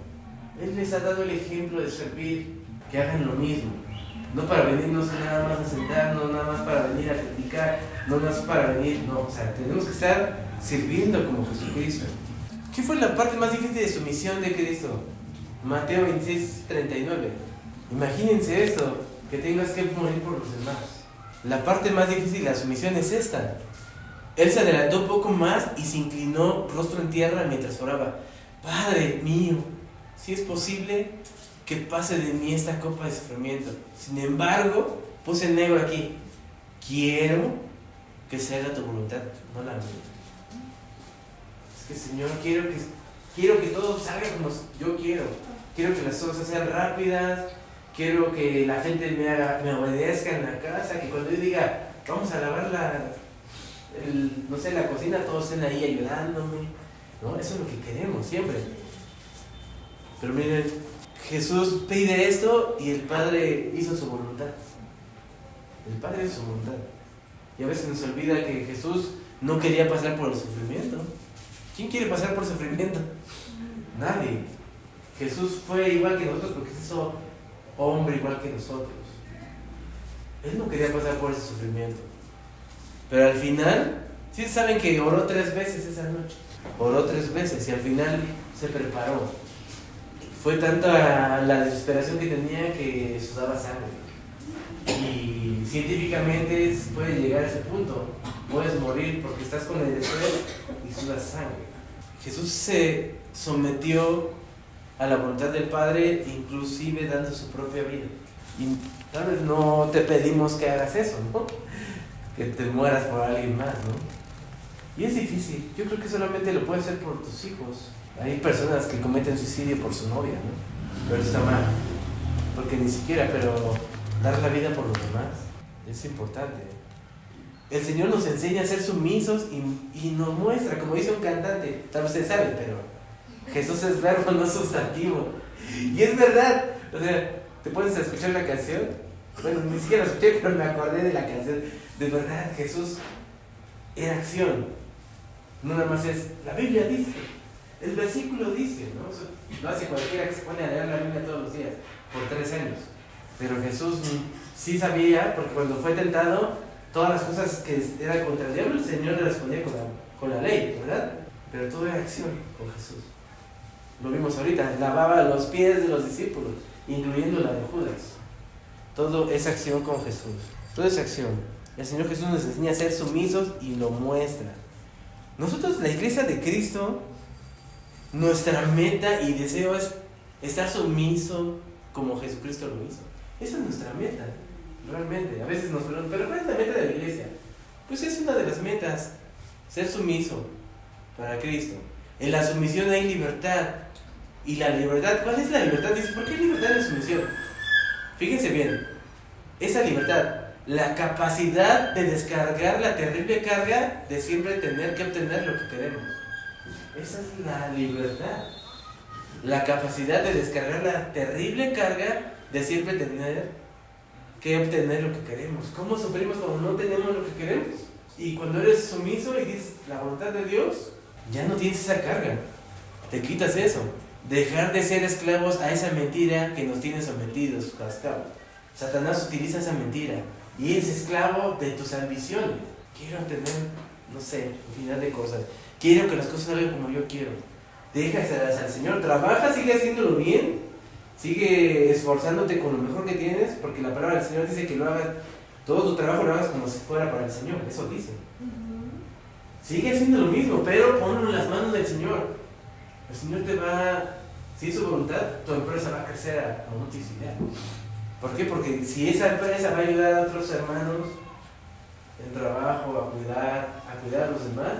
Él les ha dado el ejemplo de servir, que hagan lo mismo. No para venirnos nada más a sentarnos, nada más para venir a criticar, no más para venir, no, o sea, tenemos que estar sirviendo como Jesucristo. ¿Qué fue la parte más difícil de su misión de Cristo? Mateo 26:39. Imagínense esto, que tengas que morir por los demás. La parte más difícil de la sumisión es esta. Él se adelantó un poco más y se inclinó rostro en tierra mientras oraba. Padre mío, si es posible que pase de mí esta copa de sufrimiento. Sin embargo, puse en negro aquí, quiero que se haga tu voluntad, no la mía. Es que, Señor, quiero que todo salga como yo quiero. Quiero que las cosas sean rápidas, quiero que la gente me obedezca en la casa, que cuando yo diga, vamos a lavar la cocina, todos estén ahí ayudándome, ¿no? Eso es lo que queremos siempre. Pero miren, Jesús pide esto y el Padre hizo su voluntad. El Padre hizo su voluntad. Y a veces nos olvida que Jesús no quería pasar por el sufrimiento. ¿Quién quiere pasar por sufrimiento? Nadie. Jesús fue igual que nosotros porque se hizo hombre igual que nosotros. Él no quería pasar por ese sufrimiento. Pero al final, sí saben que oró 3 veces esa noche. Oró 3 veces y al final se preparó. Fue tanta la desesperación que tenía que sudaba sangre. Y científicamente puede llegar a ese punto. Puedes morir porque estás con el deseo y sudas sangre. Jesús se sometió a la voluntad del Padre, inclusive dando su propia vida. Y tal vez no te pedimos que hagas eso, ¿no? Que te mueras por alguien más, ¿no? Y es difícil. Yo creo que solamente lo puedes hacer por tus hijos. Hay personas que cometen suicidio por su novia, ¿no? Pero está mal. Porque ni siquiera, pero dar la vida por los demás es importante. El Señor nos enseña a ser sumisos y nos muestra, como dice un cantante, tal vez ustedes saben, pero Jesús es verbo, no sustantivo. Y es verdad. O sea, ¿te pones a escuchar la canción? Bueno, ni siquiera la escuché, pero me acordé de la canción. De verdad, Jesús era acción. No nada más es, la Biblia dice, el versículo dice, ¿no? Eso lo hace cualquiera que se pone a leer la Biblia todos los días, por 3 años. Pero Jesús sí sabía, porque cuando fue tentado, todas las cosas que eran contra el diablo, el Señor le respondía con la ley, ¿verdad? Pero todo era acción con Jesús. Lo vimos ahorita, lavaba los pies de los discípulos, incluyendo la de Judas. Todo es acción con Jesús. Todo es acción. El Señor Jesús nos enseña a ser sumisos y lo muestra. Nosotros, la Iglesia de Cristo, nuestra meta y deseo es estar sumiso como Jesucristo lo hizo. Esa es nuestra meta, realmente. A veces nos preguntan, ¿pero cuál es la meta de la Iglesia? Pues es una de las metas, ser sumiso para Cristo. En la sumisión hay libertad. Y la libertad, ¿cuál es la libertad? Dice, ¿por qué libertad en sumisión? Fíjense bien, esa libertad, la capacidad de descargar la terrible carga de siempre tener que obtener lo que queremos. Esa es la libertad. La capacidad de descargar la terrible carga de siempre tener que obtener lo que queremos. ¿Cómo sufrimos cuando no tenemos lo que queremos? Y cuando eres sumiso y dices la voluntad de Dios, ya no tienes esa carga. Te quitas eso. Dejar de ser esclavos a esa mentira que nos tiene sometidos, cascados. Satanás utiliza esa mentira y es esclavo de tus ambiciones. Quiero tener, no sé, infinidad de cosas. Quiero que las cosas salgan como yo quiero. Déjaselas al Señor. Trabaja, sigue haciéndolo bien. Sigue esforzándote con lo mejor que tienes, porque la palabra del Señor dice que lo hagas, todo tu trabajo lo hagas como si fuera para el Señor. Eso dice. Sigue haciendo lo mismo, pero ponlo en las manos del Señor. El Señor te va, si es su voluntad, tu empresa va a crecer a multiplicar. ¿Por qué? Porque si esa empresa va a ayudar a otros hermanos en trabajo, a cuidar a los demás,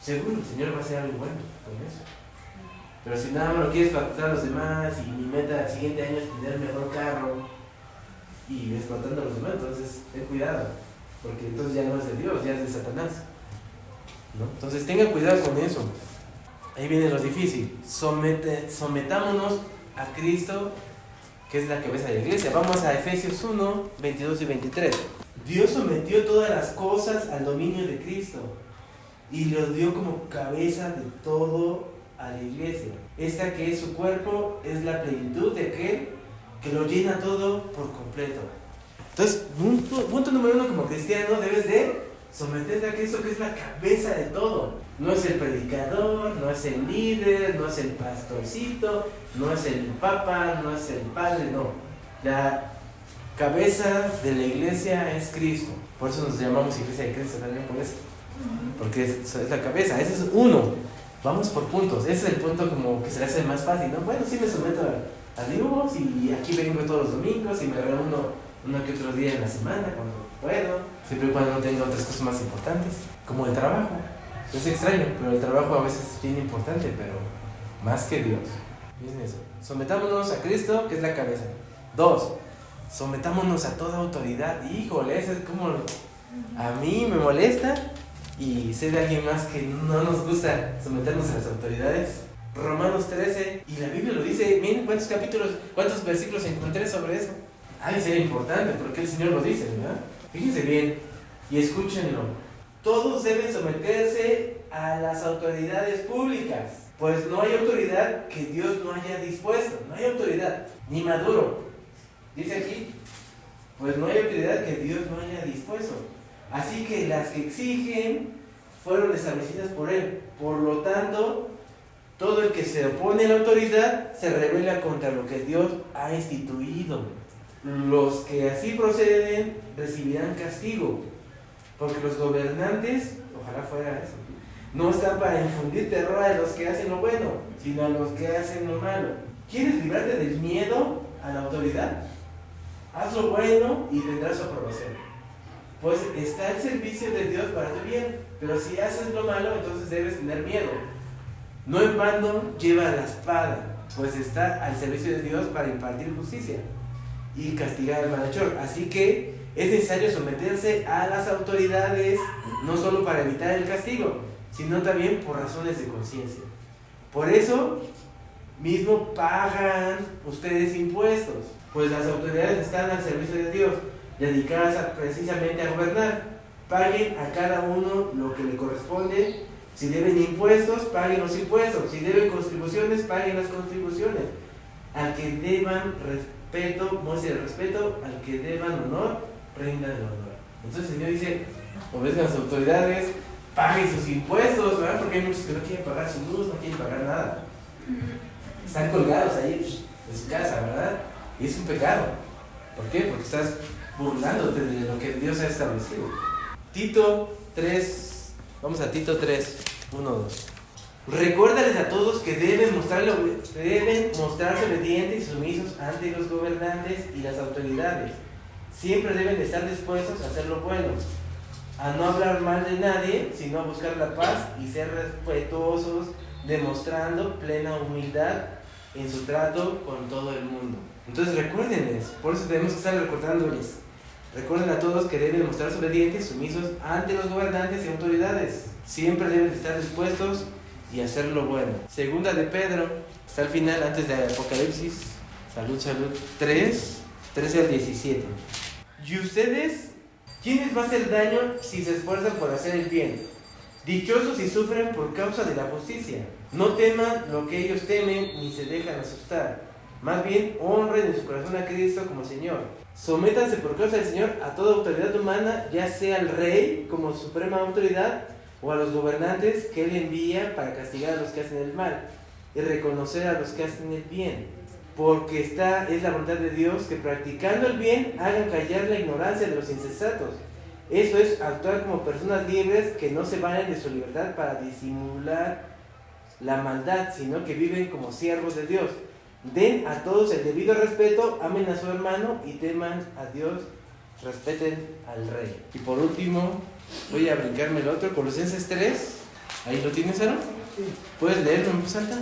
seguro el Señor va a hacer algo bueno con eso. Pero si nada más lo quieres para explotar a los demás y mi meta el siguiente año es tener mejor carro y explotando a los demás, entonces ten cuidado, porque entonces ya no es de Dios, ya es de Satanás, ¿no? Entonces tenga cuidado con eso. Ahí viene lo difícil. Sometámonos a Cristo, que es la cabeza de la iglesia. Vamos a Efesios 1, 22 y 23. Dios sometió todas las cosas al dominio de Cristo y lo dio como cabeza de todo a la iglesia. Esta que es su cuerpo es la plenitud de aquel que lo llena todo por completo. Entonces, punto número 1, como cristiano debes de someterte a Cristo, que es la cabeza de todo. No es el predicador, no es el líder, no es el pastorcito, no es el papa, no es el padre, no. La cabeza de la iglesia es Cristo. Por eso nos llamamos Iglesia de Cristo también, por eso. Porque es la cabeza, ese es uno. Vamos por puntos, ese es el punto como que se le hace más fácil, ¿no? Bueno, sí me someto a Dios y aquí vengo todos los domingos y me reúno uno que otro día en la semana cuando puedo, siempre y cuando no tenga otras cosas más importantes, como el trabajo. Es extraño, pero el trabajo a veces es bien importante, pero más que Dios. Miren eso. Sometámonos a Cristo, que es la cabeza. 2, sometámonos a toda autoridad. Híjole, eso es como a mí me molesta y sé de alguien más que no nos gusta someternos a las autoridades. Romanos 13, y la Biblia lo dice. Miren cuántos versículos encontré sobre eso. Debe ser importante porque el Señor lo dice, ¿verdad? Fíjense bien y escúchenlo. Todos deben someterse a las autoridades públicas, pues no hay autoridad que Dios no haya dispuesto. No hay autoridad, ni Maduro. Dice aquí, pues no hay autoridad que Dios no haya dispuesto. Así que las que exigen fueron establecidas por Él. Por lo tanto, todo el que se opone a la autoridad se rebela contra lo que Dios ha instituido. Los que así proceden recibirán castigo, porque los gobernantes, ojalá fuera eso, no están para infundir terror a los que hacen lo bueno, sino a los que hacen lo malo. ¿Quieres librarte del miedo a la autoridad? Haz lo bueno y tendrás su aprobación, pues está el servicio de Dios para tu bien. Pero si haces lo malo, entonces debes tener miedo. No en vano lleva la espada, pues está al servicio de Dios para impartir justicia y castigar al malhechor. Así que es necesario someterse a las autoridades, no solo para evitar el castigo, sino también por razones de conciencia. Por eso mismo pagan ustedes impuestos, pues las autoridades están al servicio de Dios, dedicadas precisamente a gobernar. Paguen a cada uno lo que le corresponde. Si deben impuestos, paguen los impuestos. Si deben contribuciones, paguen las contribuciones. Al que deban respeto, muestren el respeto. Al que deban honor, rindan el honor. Entonces el Señor dice, obedezcan a las autoridades, paguen sus impuestos, ¿verdad? Porque hay muchos que no quieren pagar su luz, no quieren pagar nada. Están colgados ahí en su casa, ¿verdad? Y es un pecado. ¿Por qué? Porque estás burlándote de lo que Dios ha establecido. Tito 3, vamos a Tito 3, 1, 2. Recuérdales a todos que deben mostrarse obedientes y sumisos ante los gobernantes y las autoridades. Siempre deben estar dispuestos a hacer lo bueno, a no hablar mal de nadie, sino a buscar la paz y ser respetuosos, demostrando plena humildad en su trato con todo el mundo. Entonces recuérdenles, por eso tenemos que estar recordándoles Recuerden a todos que deben mostrarse obedientes, sumisos ante los gobernantes y autoridades. Siempre deben estar dispuestos y hacer lo bueno. Segunda de Pedro, está al final, antes de Apocalipsis, salud, 3, 13 al 17. ¿Y ustedes? ¿Quién les va a hacer daño si se esfuerzan por hacer el bien? Dichosos si sufren por causa de la justicia. No teman lo que ellos temen, ni se dejan asustar. Más bien, honren en su corazón a Cristo como Señor. Sométanse por causa del Señor a toda autoridad humana, ya sea al rey como suprema autoridad, o a los gobernantes que Él envía para castigar a los que hacen el mal y reconocer a los que hacen el bien. Porque esta es la voluntad de Dios, que practicando el bien hagan callar la ignorancia de los insensatos. Eso es actuar como personas libres que no se valen de su libertad para disimular la maldad, sino que viven como siervos de Dios. Den a todos el debido respeto, amen a su hermano y teman a Dios, respeten al rey. Y por último, voy a brincarme el otro, Colosenses 3. ¿Ahí lo tienes, Aaron?
Sí.
¿Puedes leerlo en voz alta?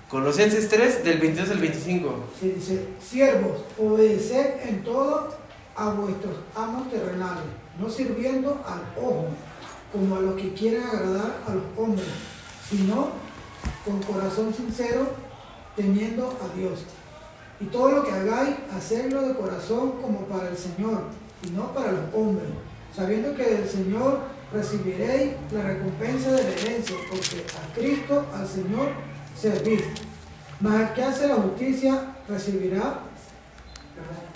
Colosenses 3, del 22 al 25.
Sí, dice: siervos, obedeced en todo a vuestros amos terrenales, no sirviendo al ojo, como a los que quieren agradar a los hombres, sino con corazón sincero, temiendo a Dios. Y todo lo que hagáis, hacedlo de corazón como para el Señor, y no para los hombres, sabiendo que del Señor recibiréis la recompensa de la herencia, porque a Cristo, al Señor, servís. Mas el que hace la justicia recibirá,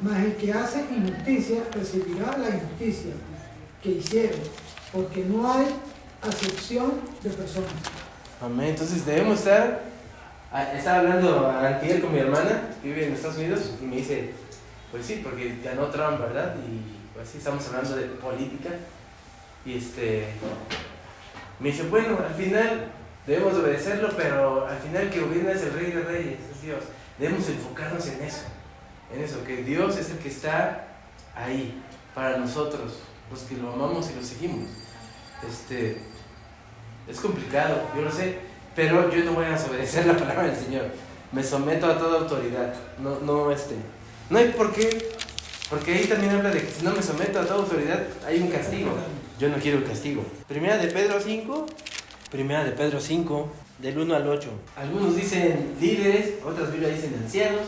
mas el que hace injusticia recibirá la injusticia que hicieron, porque no hay acepción de personas.
Amén. Entonces debemos estar. Estaba hablando antier con mi hermana que vive en Estados Unidos y me dice, pues sí, porque ganó Trump, ¿verdad? Y pues sí, estamos hablando de política. Y me dice, bueno, al final debemos obedecerlo, pero al final el que gobierna es el Rey de Reyes, es Dios. Debemos enfocarnos en eso, que Dios es el que está ahí para nosotros, los que lo amamos y lo seguimos. Es complicado, yo lo sé, pero yo no voy a desobedecer la palabra del Señor. Me someto a toda autoridad. No hay por qué, porque ahí también habla de que si no me someto a toda autoridad hay un castigo. Yo no quiero el castigo. Primera de Pedro 5, del 1 al 8. Algunos dicen líderes, otras Biblias dicen ancianos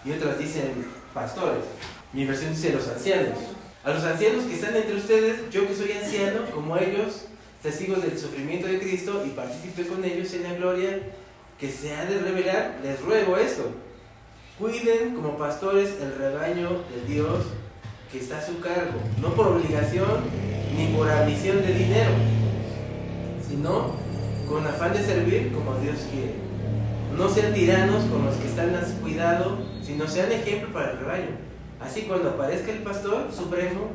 y otras dicen pastores. Mi versión dice los ancianos. A los ancianos que están entre ustedes, yo que soy anciano, como ellos, testigos del sufrimiento de Cristo y partícipe con ellos en la gloria que se ha de revelar, les ruego esto: cuiden como pastores el rebaño de Dios que está a su cargo, no por obligación ni por ambición de dinero, sino con afán de servir como Dios quiere. No sean tiranos con los que están a su cuidado, sino sean ejemplo para el rebaño. Así, cuando aparezca el pastor supremo,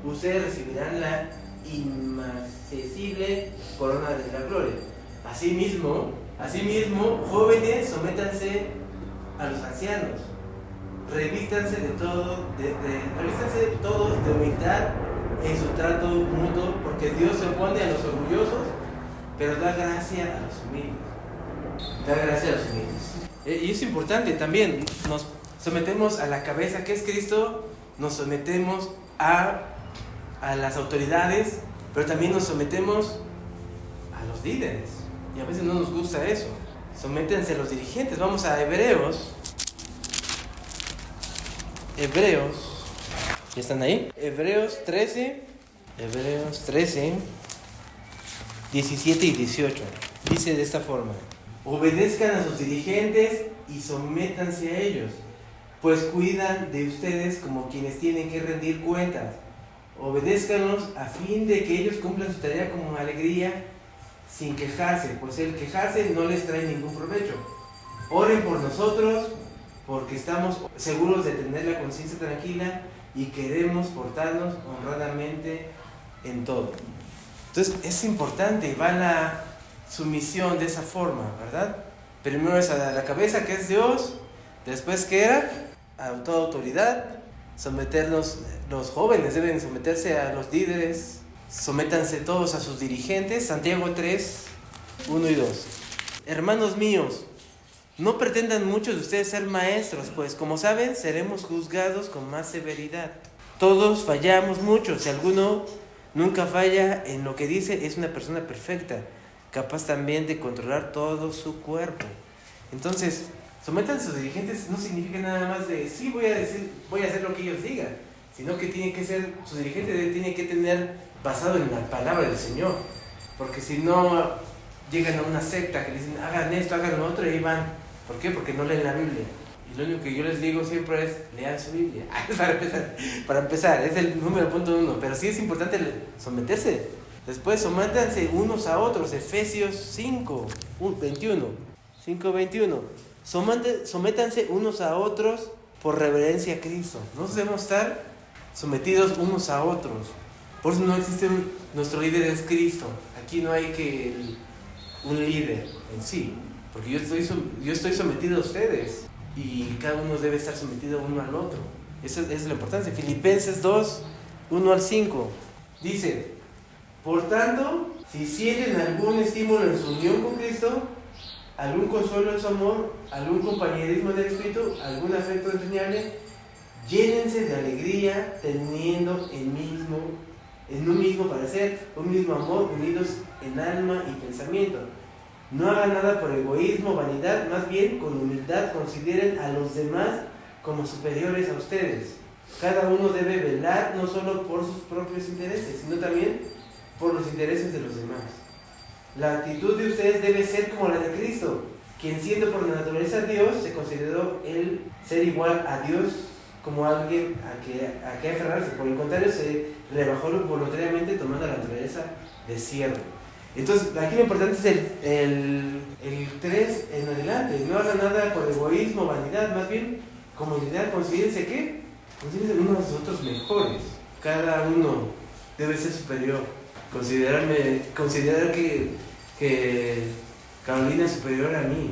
ustedes recibirán la inmarcesible corona de la gloria. Asimismo, jóvenes, sométanse a los ancianos. Revístanse todos de humildad en su trato mutuo, porque Dios se opone a los orgullosos, pero da gracia a los humildes. Y es importante también, nos sometemos a la cabeza que es Cristo, nos sometemos a las autoridades, pero también nos sometemos a los líderes. Y a veces no nos gusta eso. Sométense a los dirigentes. Vamos a Hebreos. ¿Ya están ahí? Hebreos 13, 17 y 18. Dice de esta forma: obedezcan a sus dirigentes y sométanse a ellos, pues cuidan de ustedes como quienes tienen que rendir cuentas. Obedézcanlos a fin de que ellos cumplan su tarea con alegría, sin quejarse, pues el quejarse no les trae ningún provecho. Oren por nosotros, porque estamos seguros de tener la conciencia tranquila y queremos portarnos honradamente en todo. Entonces es importante, va la sumisión de esa forma, ¿verdad? Primero es a la cabeza, que es Dios. Después, ¿qué era? A toda autoridad. Someternos, los jóvenes deben someterse a los líderes. Sométanse todos a sus dirigentes. Santiago 3, 1 y 2. Hermanos míos, no pretendan muchos de ustedes ser maestros, pues como saben, seremos juzgados con más severidad. Todos fallamos mucho. Si alguno nunca falla en lo que dice, es una persona perfecta, capaz también de controlar todo su cuerpo. Entonces, sométanse a sus dirigentes no significa nada más de, sí, voy a hacer lo que ellos digan, sino que tiene que ser, su dirigente tiene que tener basado en la palabra del Señor, porque si no, llegan a una secta que dicen, hagan esto, hagan lo otro, y ahí van. ¿Por qué? Porque no leen la Biblia. Y lo único que yo les digo siempre es, lean su Biblia. Para empezar, es el número punto 1, pero sí es importante someterse. Después, sométanse unos a otros, Efesios 5:21. Sométanse unos a otros por reverencia a Cristo. No debemos estar sometidos unos a otros. Por eso no existe nuestro líder es Cristo. Aquí no hay un líder en sí, porque yo estoy sometido a ustedes y cada uno debe estar sometido uno al otro. Esa es la importancia. Filipenses 2:1-5 dice: por tanto, si sienten algún estímulo en su unión con Cristo, algún consuelo en su amor, algún compañerismo del Espíritu, algún afecto entrañable, llénense de alegría, teniendo en un mismo parecer, un mismo amor, unidos en alma y pensamiento. No hagan nada por egoísmo o vanidad, más bien con humildad consideren a los demás como superiores a ustedes. Cada uno debe velar no solo por sus propios intereses, sino también por los intereses de los demás. La actitud de ustedes debe ser como la de Cristo, quien siendo por naturaleza Dios, se consideró el ser igual a Dios como alguien a que aferrarse. Por el contrario, se rebajó voluntariamente tomando la naturaleza de siervo. Entonces, aquí lo importante es el 3 en adelante. No hagan nada por egoísmo, vanidad, más bien comunidad. Considérense ¿qué? Considérense unos de los otros mejores. Cada uno debe ser superior. Considerar que Carolina es superior a mí.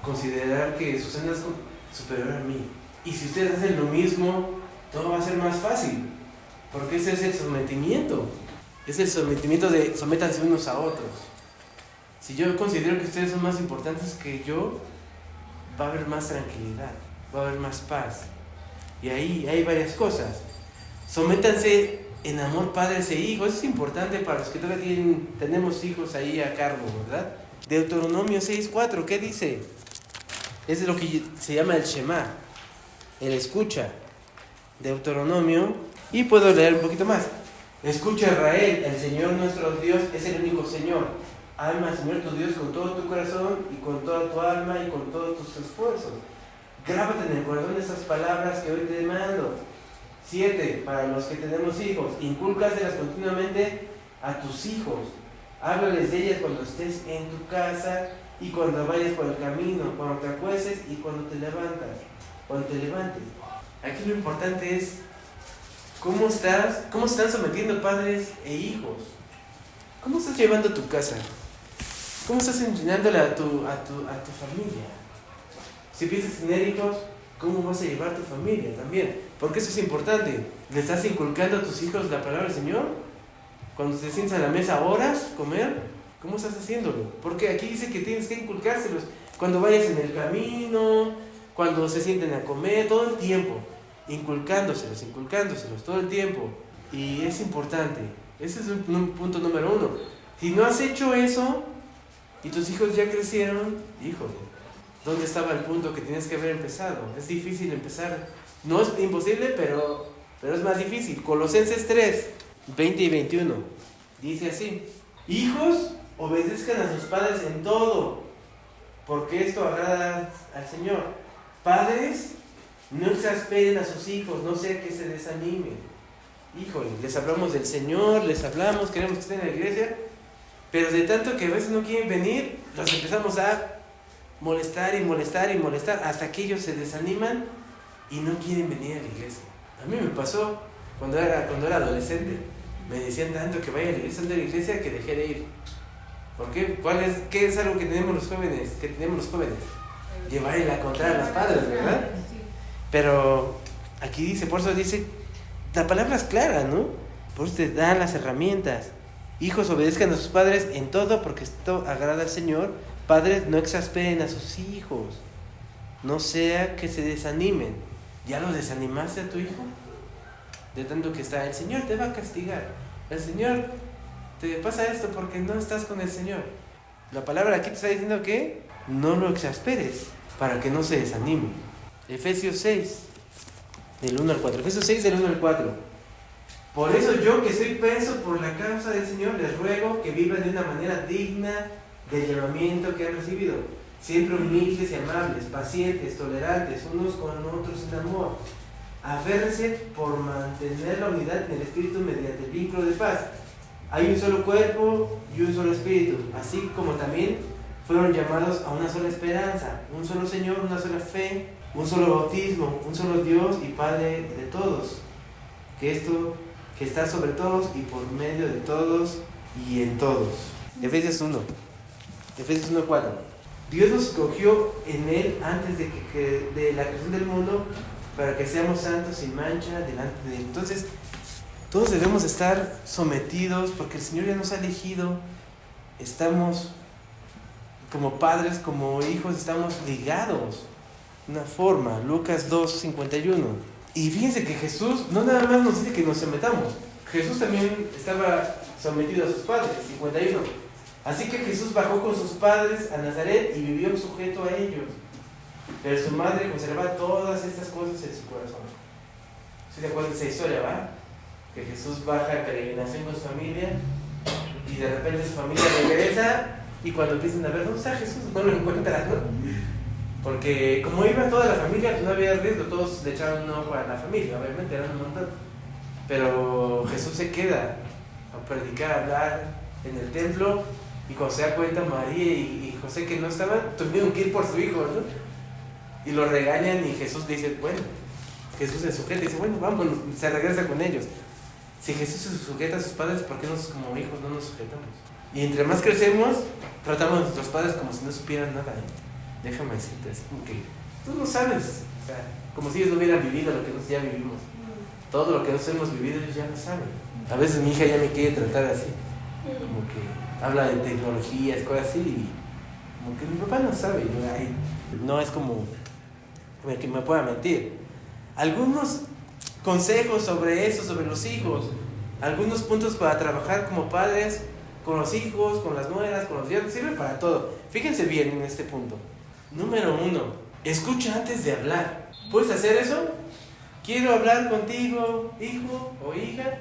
Considerar que Susana es superior a mí. Y si ustedes hacen lo mismo, todo va a ser más fácil. Porque ese es el sometimiento. Es el sometimiento de sométanse unos a otros. Si yo considero que ustedes son más importantes que yo, va a haber más tranquilidad, va a haber más paz. Y ahí hay varias cosas. Sométanse en amor padres e hijos. Eso es importante para los que todavía tenemos hijos ahí a cargo, ¿verdad? Deuteronomio 6:4, ¿qué dice? Es lo que se llama el Shema, el escucha. Deuteronomio, y puedo leer un poquito más. Escucha, Israel, el Señor nuestro Dios es el único Señor. Ama al Señor tu Dios con todo tu corazón y con toda tu alma y con todos tus esfuerzos. Grábate en el corazón estas palabras que hoy te mando. 7. Para los que tenemos hijos, incúlcaselas continuamente a tus hijos. Háblales de ellas cuando estés en tu casa y cuando vayas por el camino, cuando te acuestes y cuando te levantes. Aquí lo importante es cómo están sometiendo padres e hijos. ¿Cómo estás llevando tu casa? ¿Cómo estás enseñándole a tu familia? Si piensas tener hijos, ¿cómo vas a llevar tu familia también? Porque eso es importante. ¿Le estás inculcando a tus hijos la palabra del Señor? Cuando te sientas a la mesa, ¿oras comer? ¿Cómo estás haciéndolo? Porque aquí dice que tienes que inculcárselos cuando vayas en el camino, cuando se sienten a comer, todo el tiempo. Inculcándoselos todo el tiempo. Y es importante. Ese es un punto número 1. Si no has hecho eso y tus hijos ya crecieron, híjole, ¿dónde estaba el punto que tienes que haber empezado? Es difícil empezar. No es imposible, pero es más difícil. Colosenses 3:20 y 21 dice así: hijos, obedezcan a sus padres en todo, porque esto agrada al Señor. Padres, no exasperen a sus hijos, no sea que se desanimen. Híjole, les hablamos del Señor, queremos que estén en la iglesia, pero de tanto que a veces no quieren venir, los empezamos a molestar hasta que ellos se desaniman y no quieren venir a la iglesia. A mí me pasó cuando era adolescente. Me decían tanto que vaya a la iglesia que dejé de ir. ¿Por qué? ¿Qué es algo que tenemos los jóvenes? Llevar en la contraria a los padres, ¿verdad? Pero aquí dice, por eso dice, la palabra es clara, ¿no? Por eso te dan las herramientas. Hijos, obedezcan a sus padres en todo, porque esto agrada al Señor. Padres, no exasperen a sus hijos, no sea que se desanimen. ¿Ya lo desanimaste a tu hijo? de tanto que está. El Señor te va a castigar. El Señor te pasa esto porque no estás con el Señor. La palabra aquí te está diciendo que no lo exasperes para que no se desanime. Efesios 6, del 1 al 4. Efesios 6, del 1 al 4. Por eso yo, que soy preso por la causa del Señor, les ruego que vivan de una manera digna del llamamiento que han recibido, siempre humildes y amables, pacientes, tolerantes, unos con otros en amor. Aférrense por mantener la unidad en el Espíritu mediante el vínculo de paz. Hay un solo cuerpo y un solo Espíritu, así como también fueron llamados a una sola esperanza, un solo Señor, una sola fe, un solo bautismo, un solo Dios y Padre de todos, que está sobre todos y por medio de todos y en todos. Efesios 1, Efesios 1:4. Dios nos escogió en Él antes de la creación del mundo para que seamos santos sin mancha delante de Él. Entonces, todos debemos estar sometidos porque el Señor ya nos ha elegido. Estamos como padres, como hijos, estamos ligados de una forma. Lucas 2:51. Y fíjense que Jesús no nada más nos dice que nos sometamos. Jesús también estaba sometido a sus padres. 51. Así que Jesús bajó con sus padres a Nazaret y vivió sujeto a ellos. Pero su madre conservaba todas estas cosas en su corazón. ¿Sí te acuerdas de esa historia, va? Que Jesús baja a peregrinación con su familia y de repente su familia regresa y cuando empiezan a ver, ¿dónde está Jesús? No lo encuentran, ¿no? Porque como iba toda la familia, pues no había riesgo, todos le echaban un ojo a la familia, obviamente eran un montón. Pero Jesús se queda a predicar, a hablar en el templo y cuando se da cuenta María y José que no estaban, tuvieron que ir por su hijo, ¿no? Y lo regañan y Jesús dice, bueno, Jesús se sujeta y dice, bueno, vámonos, se regresa con ellos. Si Jesús se sujeta a sus padres, ¿por qué nosotros como hijos no nos sujetamos? Y entre más crecemos, tratamos a nuestros padres como si no supieran nada, ¿eh? Déjame decirte, es como que tú no sabes, o sea, como si ellos no hubieran vivido lo que nosotros ya vivimos. Todo lo que nosotros hemos vivido ellos ya lo saben. A veces mi hija ya me quiere tratar así, como que habla de tecnologías, cosas así, y como que mi papá no sabe, no es como que me pueda mentir. Algunos consejos sobre eso, sobre los hijos, algunos puntos para trabajar como padres, con los hijos, con las nueras, con los yernos, sirve para todo. Fíjense bien en este punto. Número 1, escucha antes de hablar. ¿Puedes hacer eso? Quiero hablar contigo, hijo o hija,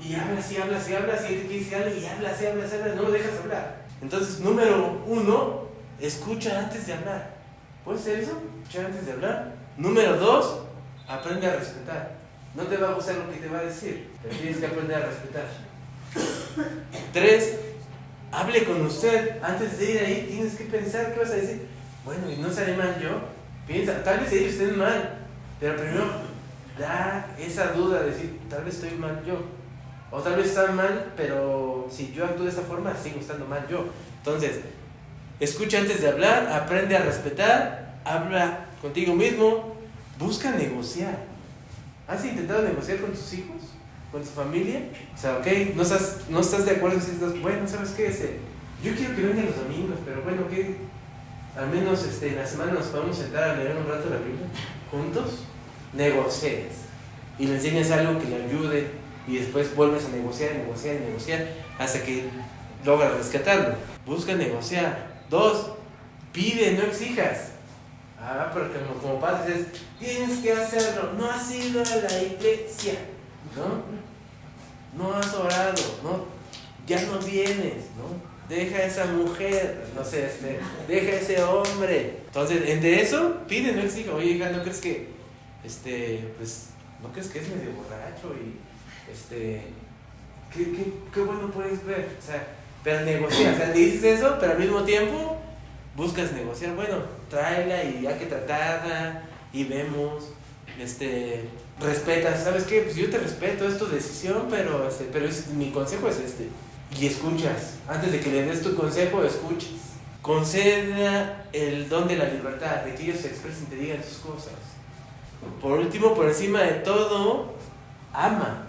y hablas y hablas y hablas, y él te quiere decir algo y hablas y hablas y hablas, no lo dejas hablar. Entonces, número 1, escucha antes de hablar. ¿Puedes hacer eso? Escuchar antes de hablar. Número 2, aprende a respetar. No te va a gustar lo que te va a decir, pero tienes que aprender a respetar. 3, hable con usted. Antes de ir ahí, tienes que pensar qué vas a decir. Bueno, y no estaré mal yo. Piensa, tal vez ellos estén mal, pero primero da esa duda de decir, tal vez estoy mal yo. O tal vez están mal, pero si yo actúo de esa forma, sigo estando mal yo. Entonces, escucha antes de hablar, aprende a respetar, habla contigo mismo, busca negociar. ¿Has intentado negociar con tus hijos? ¿Con tu familia? O sea, ok, no estás de acuerdo, si estás, bueno, ¿sabes qué? Yo quiero que vengan los domingos, pero bueno, ¿qué? Al menos en la semana nos podemos sentar a leer un rato la Biblia juntos. Negocias y le enseñas algo que le ayude y después vuelves a negociar hasta que logras rescatarlo. Busca negociar. 2, pide, no exijas. Pero como padres es, tienes que hacerlo. No has ido a la iglesia, no has orado, ya no vienes, deja a esa mujer, deja a ese hombre. Entonces, entre eso, pide, no exija. Oye, hija, ¿no crees que pues, ¿no crees que es medio borracho? Y qué bueno puedes ver. O sea, pero negocia, o sea, dices eso, pero al mismo tiempo buscas negociar. Bueno, tráela y hay que tratarla y vemos, respetas, ¿sabes qué? Pues yo te respeto, es tu decisión, pero mi consejo es este. Y escuchas, antes de que le des tu consejo, escuchas. Conceda el don de la libertad, de que ellos se expresen y te digan sus cosas. Por último, por encima de todo, ama.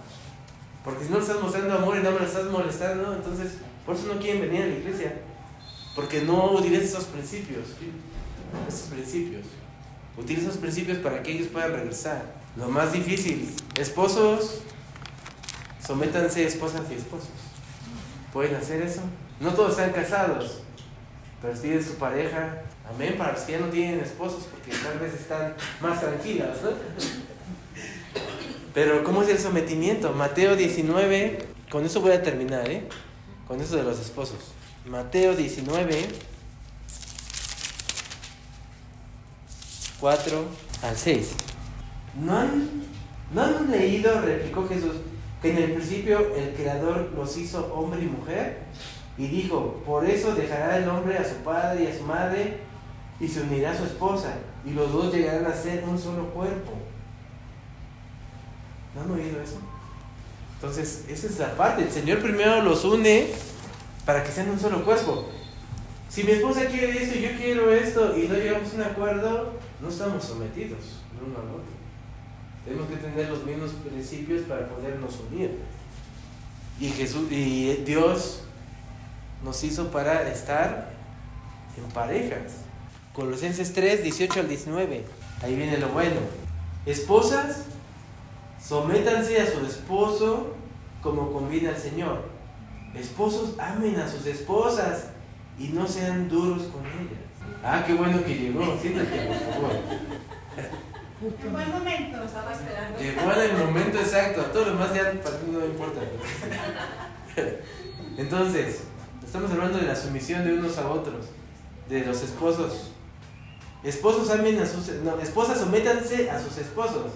Porque si no le estás mostrando amor y no me lo estás molestando, entonces por eso no quieren venir a la iglesia. Porque no utilizas esos principios. Utiliza esos principios para que ellos puedan regresar. Lo más difícil, esposos, sométanse esposas y esposos. ¿Pueden hacer eso? No todos están casados, pero si tienen su pareja, amén, para los que ya no tienen esposos, porque tal vez están más tranquilas, ¿no? Pero ¿cómo es el sometimiento? Mateo 19, con eso voy a terminar, con eso de los esposos. Mateo 19, 4 al 6. ¿No han leído, replicó Jesús, que en el principio el Creador los hizo hombre y mujer? Y dijo, por eso dejará el hombre a su padre y a su madre y se unirá a su esposa, y los dos llegarán a ser un solo cuerpo. ¿No han oído eso? Entonces, esa es la parte. El Señor primero los une para que sean un solo cuerpo. Si mi esposa quiere esto y yo quiero esto y no llegamos a un acuerdo, no estamos sometidos el uno al otro. Tenemos que tener los mismos principios para podernos unir. Y Dios nos hizo para estar en parejas. Colosenses 3, 18 al 19. Ahí viene lo bueno. Esposas, sométanse a su esposo como conviene al Señor. Esposos, amen a sus esposas y no sean duros con ellas. Ah, qué bueno que llegó. Siéntate, por favor.
En buen momento. Estaba esperando.
Llegó en el momento exacto. A todo lo más ya para mí no importa. Entonces, estamos hablando de la sumisión de unos a otros, de los esposos. Esposos amen a sus... No, esposas, sométanse a sus esposos.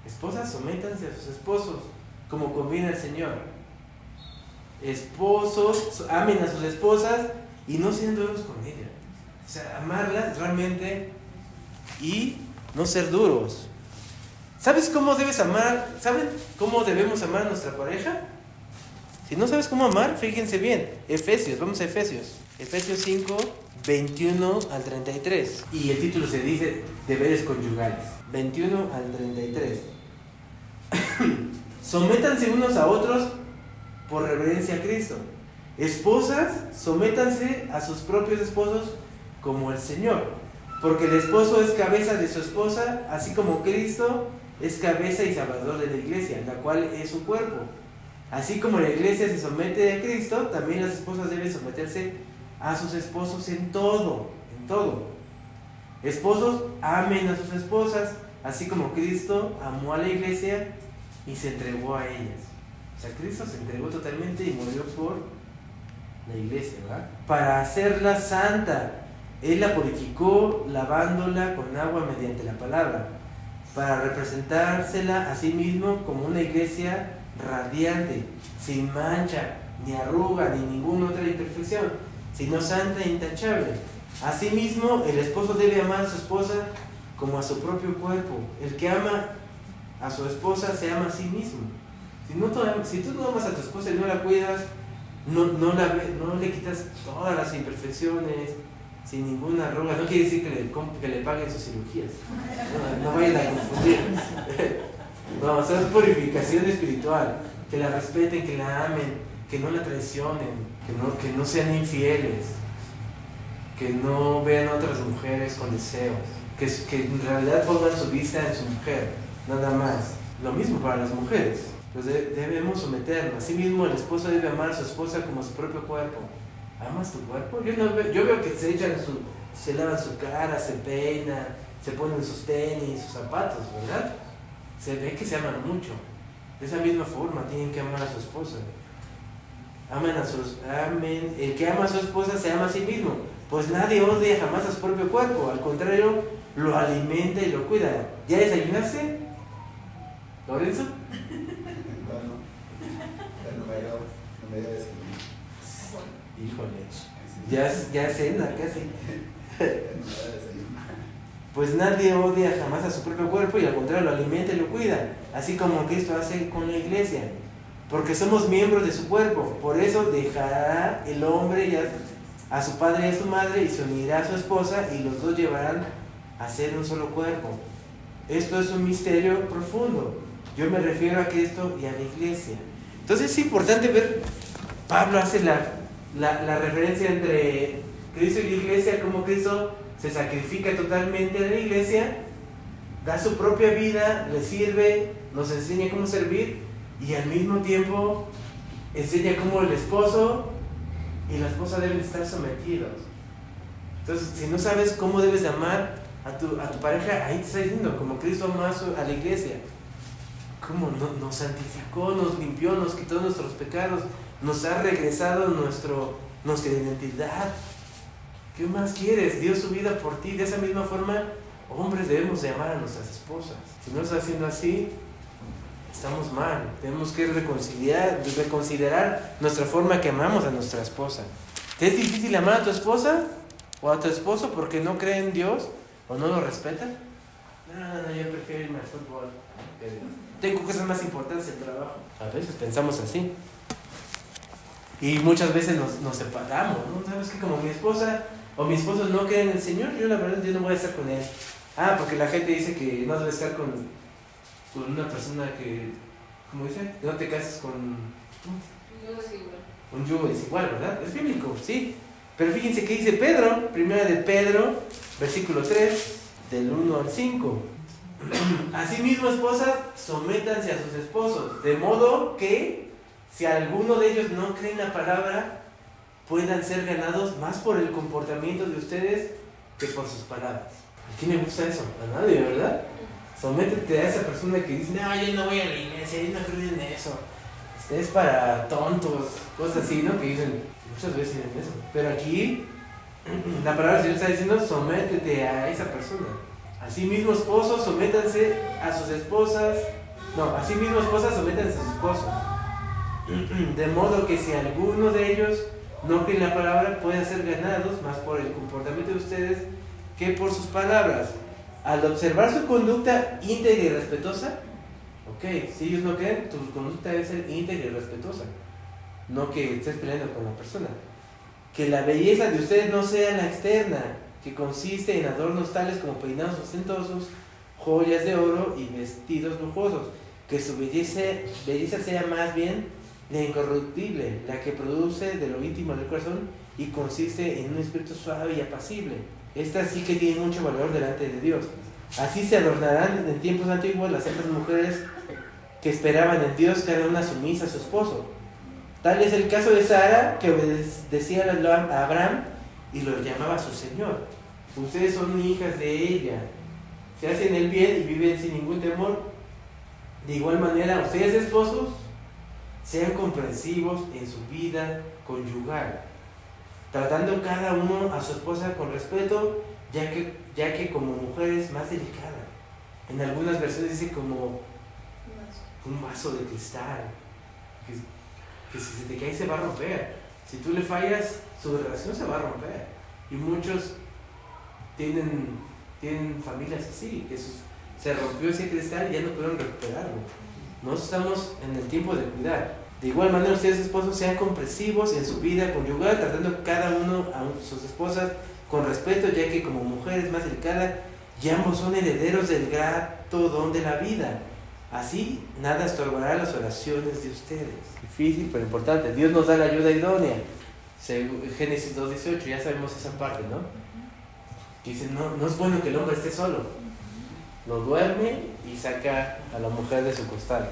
Esposas, sométanse a sus esposos, como conviene al Señor. Esposos, amen a sus esposas y no sean duros con ellas. O sea, amarlas realmente y no ser duros. ¿Sabes cómo debes amar? ¿Saben cómo debemos amar a nuestra pareja? Si no sabes cómo amar, fíjense bien. Efesios, vamos a Efesios. Efesios 5, 21 al 33. Y el título se dice deberes conyugales. 21 al 33. Sométanse unos a otros por reverencia a Cristo. Esposas, sométanse a sus propios esposos como el Señor. Porque el esposo es cabeza de su esposa, así como Cristo es cabeza y salvador de la iglesia, la cual es su cuerpo. Así como la iglesia se somete a Cristo, también las esposas deben someterse a sus esposos en todo, en todo. Esposos, amen a sus esposas, así como Cristo amó a la iglesia y se entregó a ellas. O sea, Cristo se entregó totalmente y murió por la iglesia, ¿verdad? Para hacerla santa. Él la purificó lavándola con agua mediante la palabra, para representársela a sí mismo como una iglesia radiante, sin mancha, ni arruga, ni ninguna otra imperfección, sino santa e intachable. Asimismo, el esposo debe amar a su esposa como a su propio cuerpo. El que ama a su esposa se ama a sí mismo. Si tú no amas a tu esposa y no la cuidas, no le quitas todas las imperfecciones, sin ninguna arruga, no quiere decir que le paguen sus cirugías. No vayan a confundir. No, es purificación espiritual. Que la respeten, que la amen, que no la traicionen, que no sean infieles, que no vean a otras mujeres con deseos, que en realidad pongan su vista en su mujer, nada más. Lo mismo para las mujeres. Pues debemos someternos. Asimismo, el esposo debe amar a su esposa como a su propio cuerpo. ¿Amas tu cuerpo? Yo veo que se lavan su cara, se peinan, se ponen sus tenis, sus zapatos, ¿verdad? Se ve que se aman mucho. De esa misma forma tienen que amar a su esposa. Amen. El que ama a su esposa se ama a sí mismo, pues nadie odia jamás a su propio cuerpo, al contrario, lo alimenta y lo cuida. ¿Ya desayunaste, Lorenzo?
No me dio desayuno.
Híjole, ya cena casi. Pues nadie odia jamás a su propio cuerpo y al contrario lo alimenta y lo cuida, así como Cristo hace con la iglesia, porque somos miembros de su cuerpo. Por eso dejará el hombre a su padre y a su madre y se unirá a su esposa y los dos llevarán a ser un solo cuerpo. Esto es un misterio profundo. Yo me refiero a Cristo y a la iglesia. Entonces es importante ver, Pablo hace la referencia entre Cristo y la iglesia, cómo Cristo se sacrifica totalmente a la iglesia da su propia vida, le sirve, nos enseña cómo servir y al mismo tiempo enseña cómo el esposo y la esposa deben estar sometidos. Entonces, si no sabes cómo debes de amar a tu pareja, ahí te está diciendo, como Cristo amó a la iglesia, cómo nos santificó, nos limpió, nos quitó nuestros pecados, nos ha regresado nuestra identidad. ¿Qué más quieres? Dio su vida por ti. De esa misma forma, hombres debemos de amar a nuestras esposas. Si no lo está haciendo así, estamos mal. Tenemos que reconsiderar nuestra forma que amamos a nuestra esposa. ¿Te es difícil amar a tu esposa o a tu esposo porque no cree en Dios o no lo respeta? No, yo prefiero irme al fútbol. Tengo cosas más importantes en el trabajo. A veces pensamos así. Y muchas veces nos separamos, ¿no? ¿Sabes qué? Como mi esposa o mi esposo no creen en el Señor, yo la verdad yo no voy a estar con él. Porque la gente dice que no debe estar con una persona que, ¿cómo dice? Que no te cases con un yugo desigual, ¿verdad? Es bíblico, sí. Pero fíjense que dice Pedro, primera de Pedro, versículo 3, del 1 al 5. Asimismo, esposas, sométanse a sus esposos, de modo que si alguno de ellos no cree en la palabra, puedan ser ganados más por el comportamiento de ustedes que por sus palabras. ¿A quién le gusta eso? A nadie, ¿verdad? Sométete a esa persona que dice, no, yo no voy a la iglesia, yo no creo en eso. Es para tontos, cosas así, ¿no? Que dicen, muchas veces dicen eso. Pero aquí, la palabra del Señor está diciendo, sométete a esa persona. Asimismo, esposos, sométanse a sus esposas. No, asimismo, esposas, sométanse a sus esposos. De modo que si alguno de ellos no cree en la palabra, pueden ser ganados más por el comportamiento de ustedes que por sus palabras. Al observar su conducta íntegra y respetuosa, si ellos no creen, tu conducta debe ser íntegra y respetuosa, no que estés peleando con la persona. Que la belleza de ustedes no sea la externa, que consiste en adornos tales como peinados ostentosos, joyas de oro y vestidos lujosos. Que su belleza sea más bien la incorruptible, la que produce de lo íntimo del corazón y consiste en un espíritu suave y apacible. Esta sí que tiene mucho valor delante de Dios. Así se adornarán en tiempos antiguos las santas mujeres que esperaban en Dios, cada una sumisa a su esposo. Tal es el caso de Sara, que obedecía a Abraham y lo llamaba su Señor. Ustedes son hijas de ella, se hacen el bien y viven sin ningún temor. De igual manera, ustedes esposos, sean comprensivos en su vida conyugal, tratando cada uno a su esposa con respeto, ya que como mujer es más delicada. En algunas versiones dice como un vaso de cristal, que si se te cae se va a romper. Si tú le fallas, su relación se va a romper. Y muchos tienen familias así, que se rompió ese cristal y ya no pudieron recuperarlo. Nosotros estamos en el tiempo de cuidar. De igual manera, ustedes esposos sean comprensivos en su vida conyugal, tratando cada uno a sus esposas con respeto, ya que como mujer es más delicada y ambos son herederos del grato don de la vida. Así, nada estorbará las oraciones de ustedes. Difícil, pero importante. Dios nos da la ayuda idónea. Génesis 2:18, ya sabemos esa parte, ¿no? Que dice, no es bueno que el hombre esté solo. Lo duerme y saca a la mujer de su costal.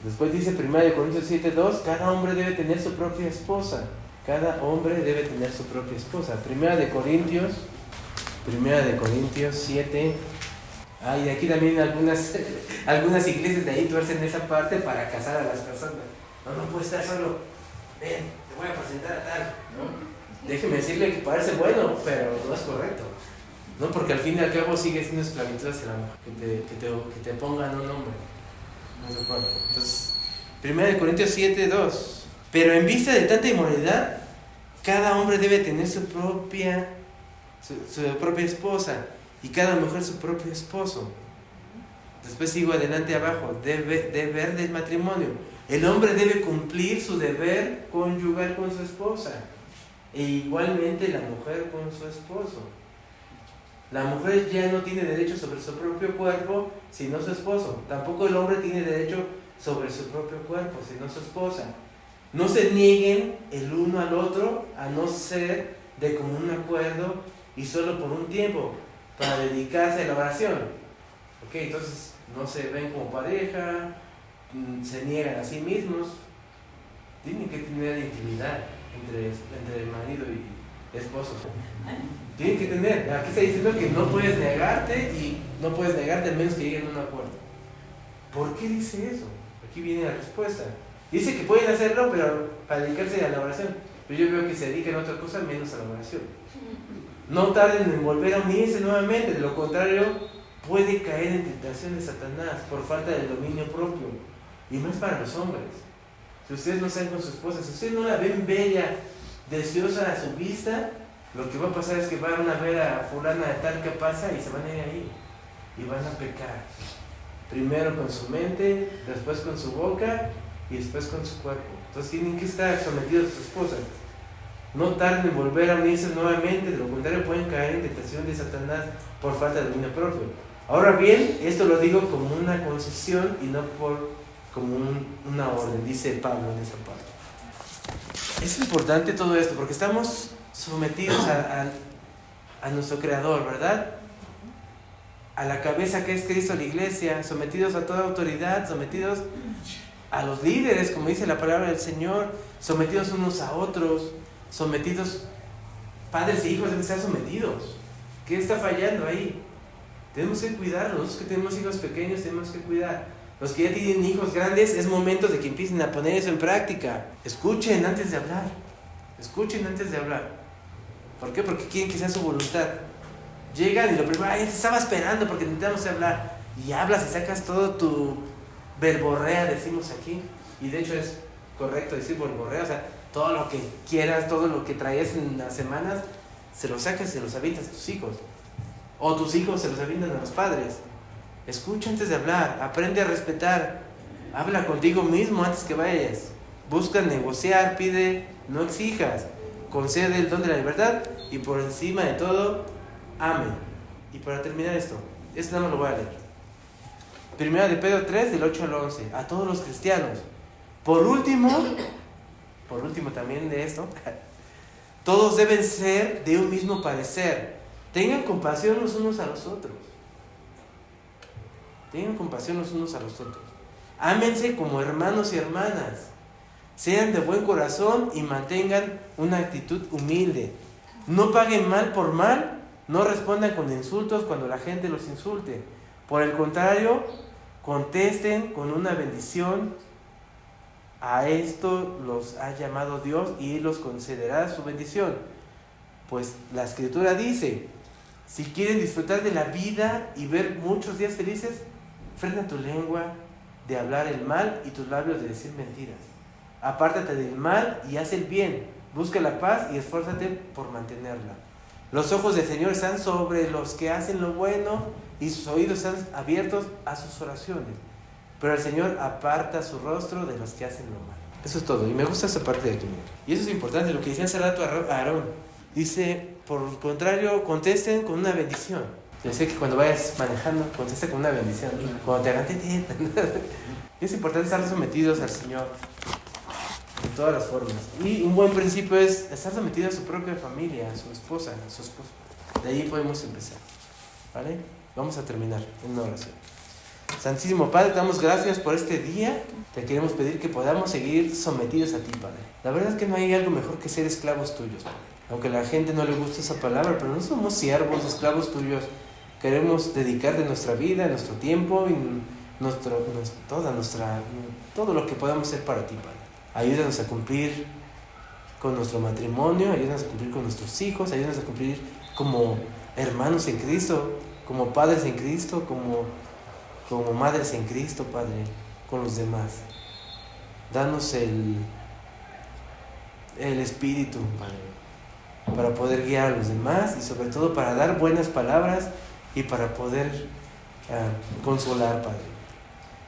Después dice 1 Corintios 7:2, cada hombre debe tener su propia esposa. Cada hombre debe tener su propia esposa. 1 Corintios 7. Y aquí también algunas iglesias de ahí tuercen esa parte para casar a las personas. No puede estar solo. Ven, te voy a presentar a tal, ¿no? Déjeme decirle que parece bueno, pero no es correcto. No, porque al fin y al cabo sigue siendo esclavitud hacia la mujer, que te pongan un hombre. No es de acuerdo. Entonces, 1 Corintios 7:2. Pero en vista de tanta inmoralidad, cada hombre debe tener su propia esposa y cada mujer su propio esposo. Después sigo adelante abajo, deber del matrimonio. El hombre debe cumplir su deber conyugal con su esposa e igualmente la mujer con su esposo. La mujer ya no tiene derecho sobre su propio cuerpo sino su esposo. Tampoco el hombre tiene derecho sobre su propio cuerpo sino su esposa. No se nieguen el uno al otro, a no ser de común acuerdo y solo por un tiempo, para dedicarse a la oración. Ok, entonces no se ven como pareja, se niegan a sí mismos. Tienen que tener intimidad entre marido y esposo. Tienen que tener. Aquí está diciendo que no puedes negarte y no puedes negarte al menos que lleguen a un acuerdo. ¿Por qué dice eso? Aquí viene la respuesta. Dice que pueden hacerlo, pero para dedicarse a la oración. Pero yo veo que se dedican a otra cosa menos a la oración. No tarden en volver a unirse nuevamente, de lo contrario puede caer en tentación de Satanás por falta de dominio propio. Y más para los hombres. Si ustedes no salen con su esposa, si ustedes no la ven bella, deseosa a su vista, lo que va a pasar es que van a ver a fulana de tal que pasa y se van a ir ahí. Y van a pecar. Primero con su mente, después con su boca y después con su cuerpo. Entonces tienen que estar sometidos a su esposa. No tarden en volver a unirse nuevamente, de lo contrario pueden caer en tentación de Satanás por falta de dominio propio. Ahora bien, esto lo digo como una concesión y no como una orden, dice Pablo en esa parte. Es importante todo esto porque estamos sometidos a nuestro Creador, ¿verdad? A la cabeza que es Cristo, la iglesia, sometidos a toda autoridad, sometidos a los líderes, como dice la palabra del Señor, sometidos unos a otros, sometidos, padres e hijos deben estar sometidos. ¿Qué está fallando ahí? Tenemos que cuidarlos. Los que tenemos hijos pequeños tenemos que cuidar. Los que ya tienen hijos grandes, es momento de que empiecen a poner eso en práctica. Escuchen antes de hablar. Escuchen antes de hablar. ¿Por qué? Porque quieren que sea su voluntad. Llegan y lo primero, ay, te estaba esperando porque necesitamos hablar. Y hablas y sacas todo tu verborrea, decimos aquí. Y de hecho es correcto decir verborrea, o sea, todo lo que quieras, todo lo que traes en las semanas, se lo sacas y se los avientas a tus hijos. O tus hijos se los avientan a los padres. Escucha antes de hablar, aprende a respetar. Habla contigo mismo antes que vayas. Busca negociar, pide, no exijas. Concede el don de la libertad y por encima de todo, amen. Y para terminar esto nada más lo voy a leer. Primera de Pedro 3, del 8 al 11. A todos los cristianos. Por último también de esto, todos deben ser de un mismo parecer. Tengan compasión los unos a los otros. Tengan compasión los unos a los otros. Ámense como hermanos y hermanas. Sean de buen corazón y mantengan una actitud humilde. No paguen mal por mal. No respondan con insultos cuando la gente los insulte. Por el contrario, contesten con una bendición. A esto los ha llamado Dios y Él los concederá su bendición. Pues la Escritura dice, si quieren disfrutar de la vida y ver muchos días felices, frena tu lengua de hablar el mal y tus labios de decir mentiras. Apártate del mal y haz el bien. Busca la paz y esfuérzate por mantenerla. Los ojos del Señor están sobre los que hacen lo bueno y sus oídos están abiertos a sus oraciones. Pero el Señor aparta su rostro de los que hacen lo malo. Eso es todo. Y me gusta esa parte de aquí. Y eso es importante, lo que decía hace rato a Aarón. Dice, por el contrario, contesten con una bendición. Yo sé que cuando vayas manejando, contesta con una bendición. Cuando te hagan, es importante estar sometidos al Señor de todas las formas. Y un buen principio es estar sometido a su propia familia, a su esposa, a su esposo. De ahí podemos empezar. ¿Vale? Vamos a terminar en una oración. Santísimo Padre, te damos gracias por este día. Te queremos pedir que podamos seguir sometidos a ti, Padre. La verdad es que no hay algo mejor que ser esclavos tuyos, Padre. Aunque a la gente no le gusta esa palabra, pero no somos siervos, esclavos tuyos. Queremos dedicar de nuestra vida, nuestro tiempo y todo lo que podamos hacer para ti, Padre. Ayúdanos a cumplir con nuestro matrimonio, ayúdanos a cumplir con nuestros hijos, ayúdanos a cumplir como hermanos en Cristo, como padres en Cristo, como madres en Cristo, Padre, con los demás. Danos el Espíritu, Padre, para poder guiar a los demás y sobre todo para dar buenas palabras y para poder consolar, Padre.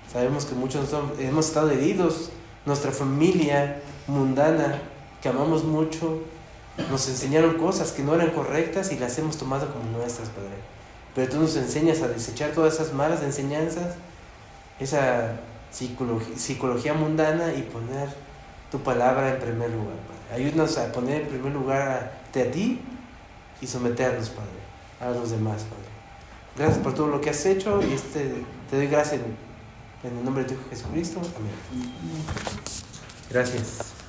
Sabemos que muchos hemos estado heridos, nuestra familia mundana, que amamos mucho, nos enseñaron cosas que no eran correctas y las hemos tomado como nuestras, Padre. Pero tú nos enseñas a desechar todas esas malas enseñanzas, esa psicología mundana y poner tu palabra en primer lugar, Padre. Ayúdanos a poner en primer lugar a ti y someternos, Padre, a los demás, Padre. Gracias por todo lo que has hecho y te doy gracias en el nombre de tu Hijo Jesucristo. Amén. Gracias.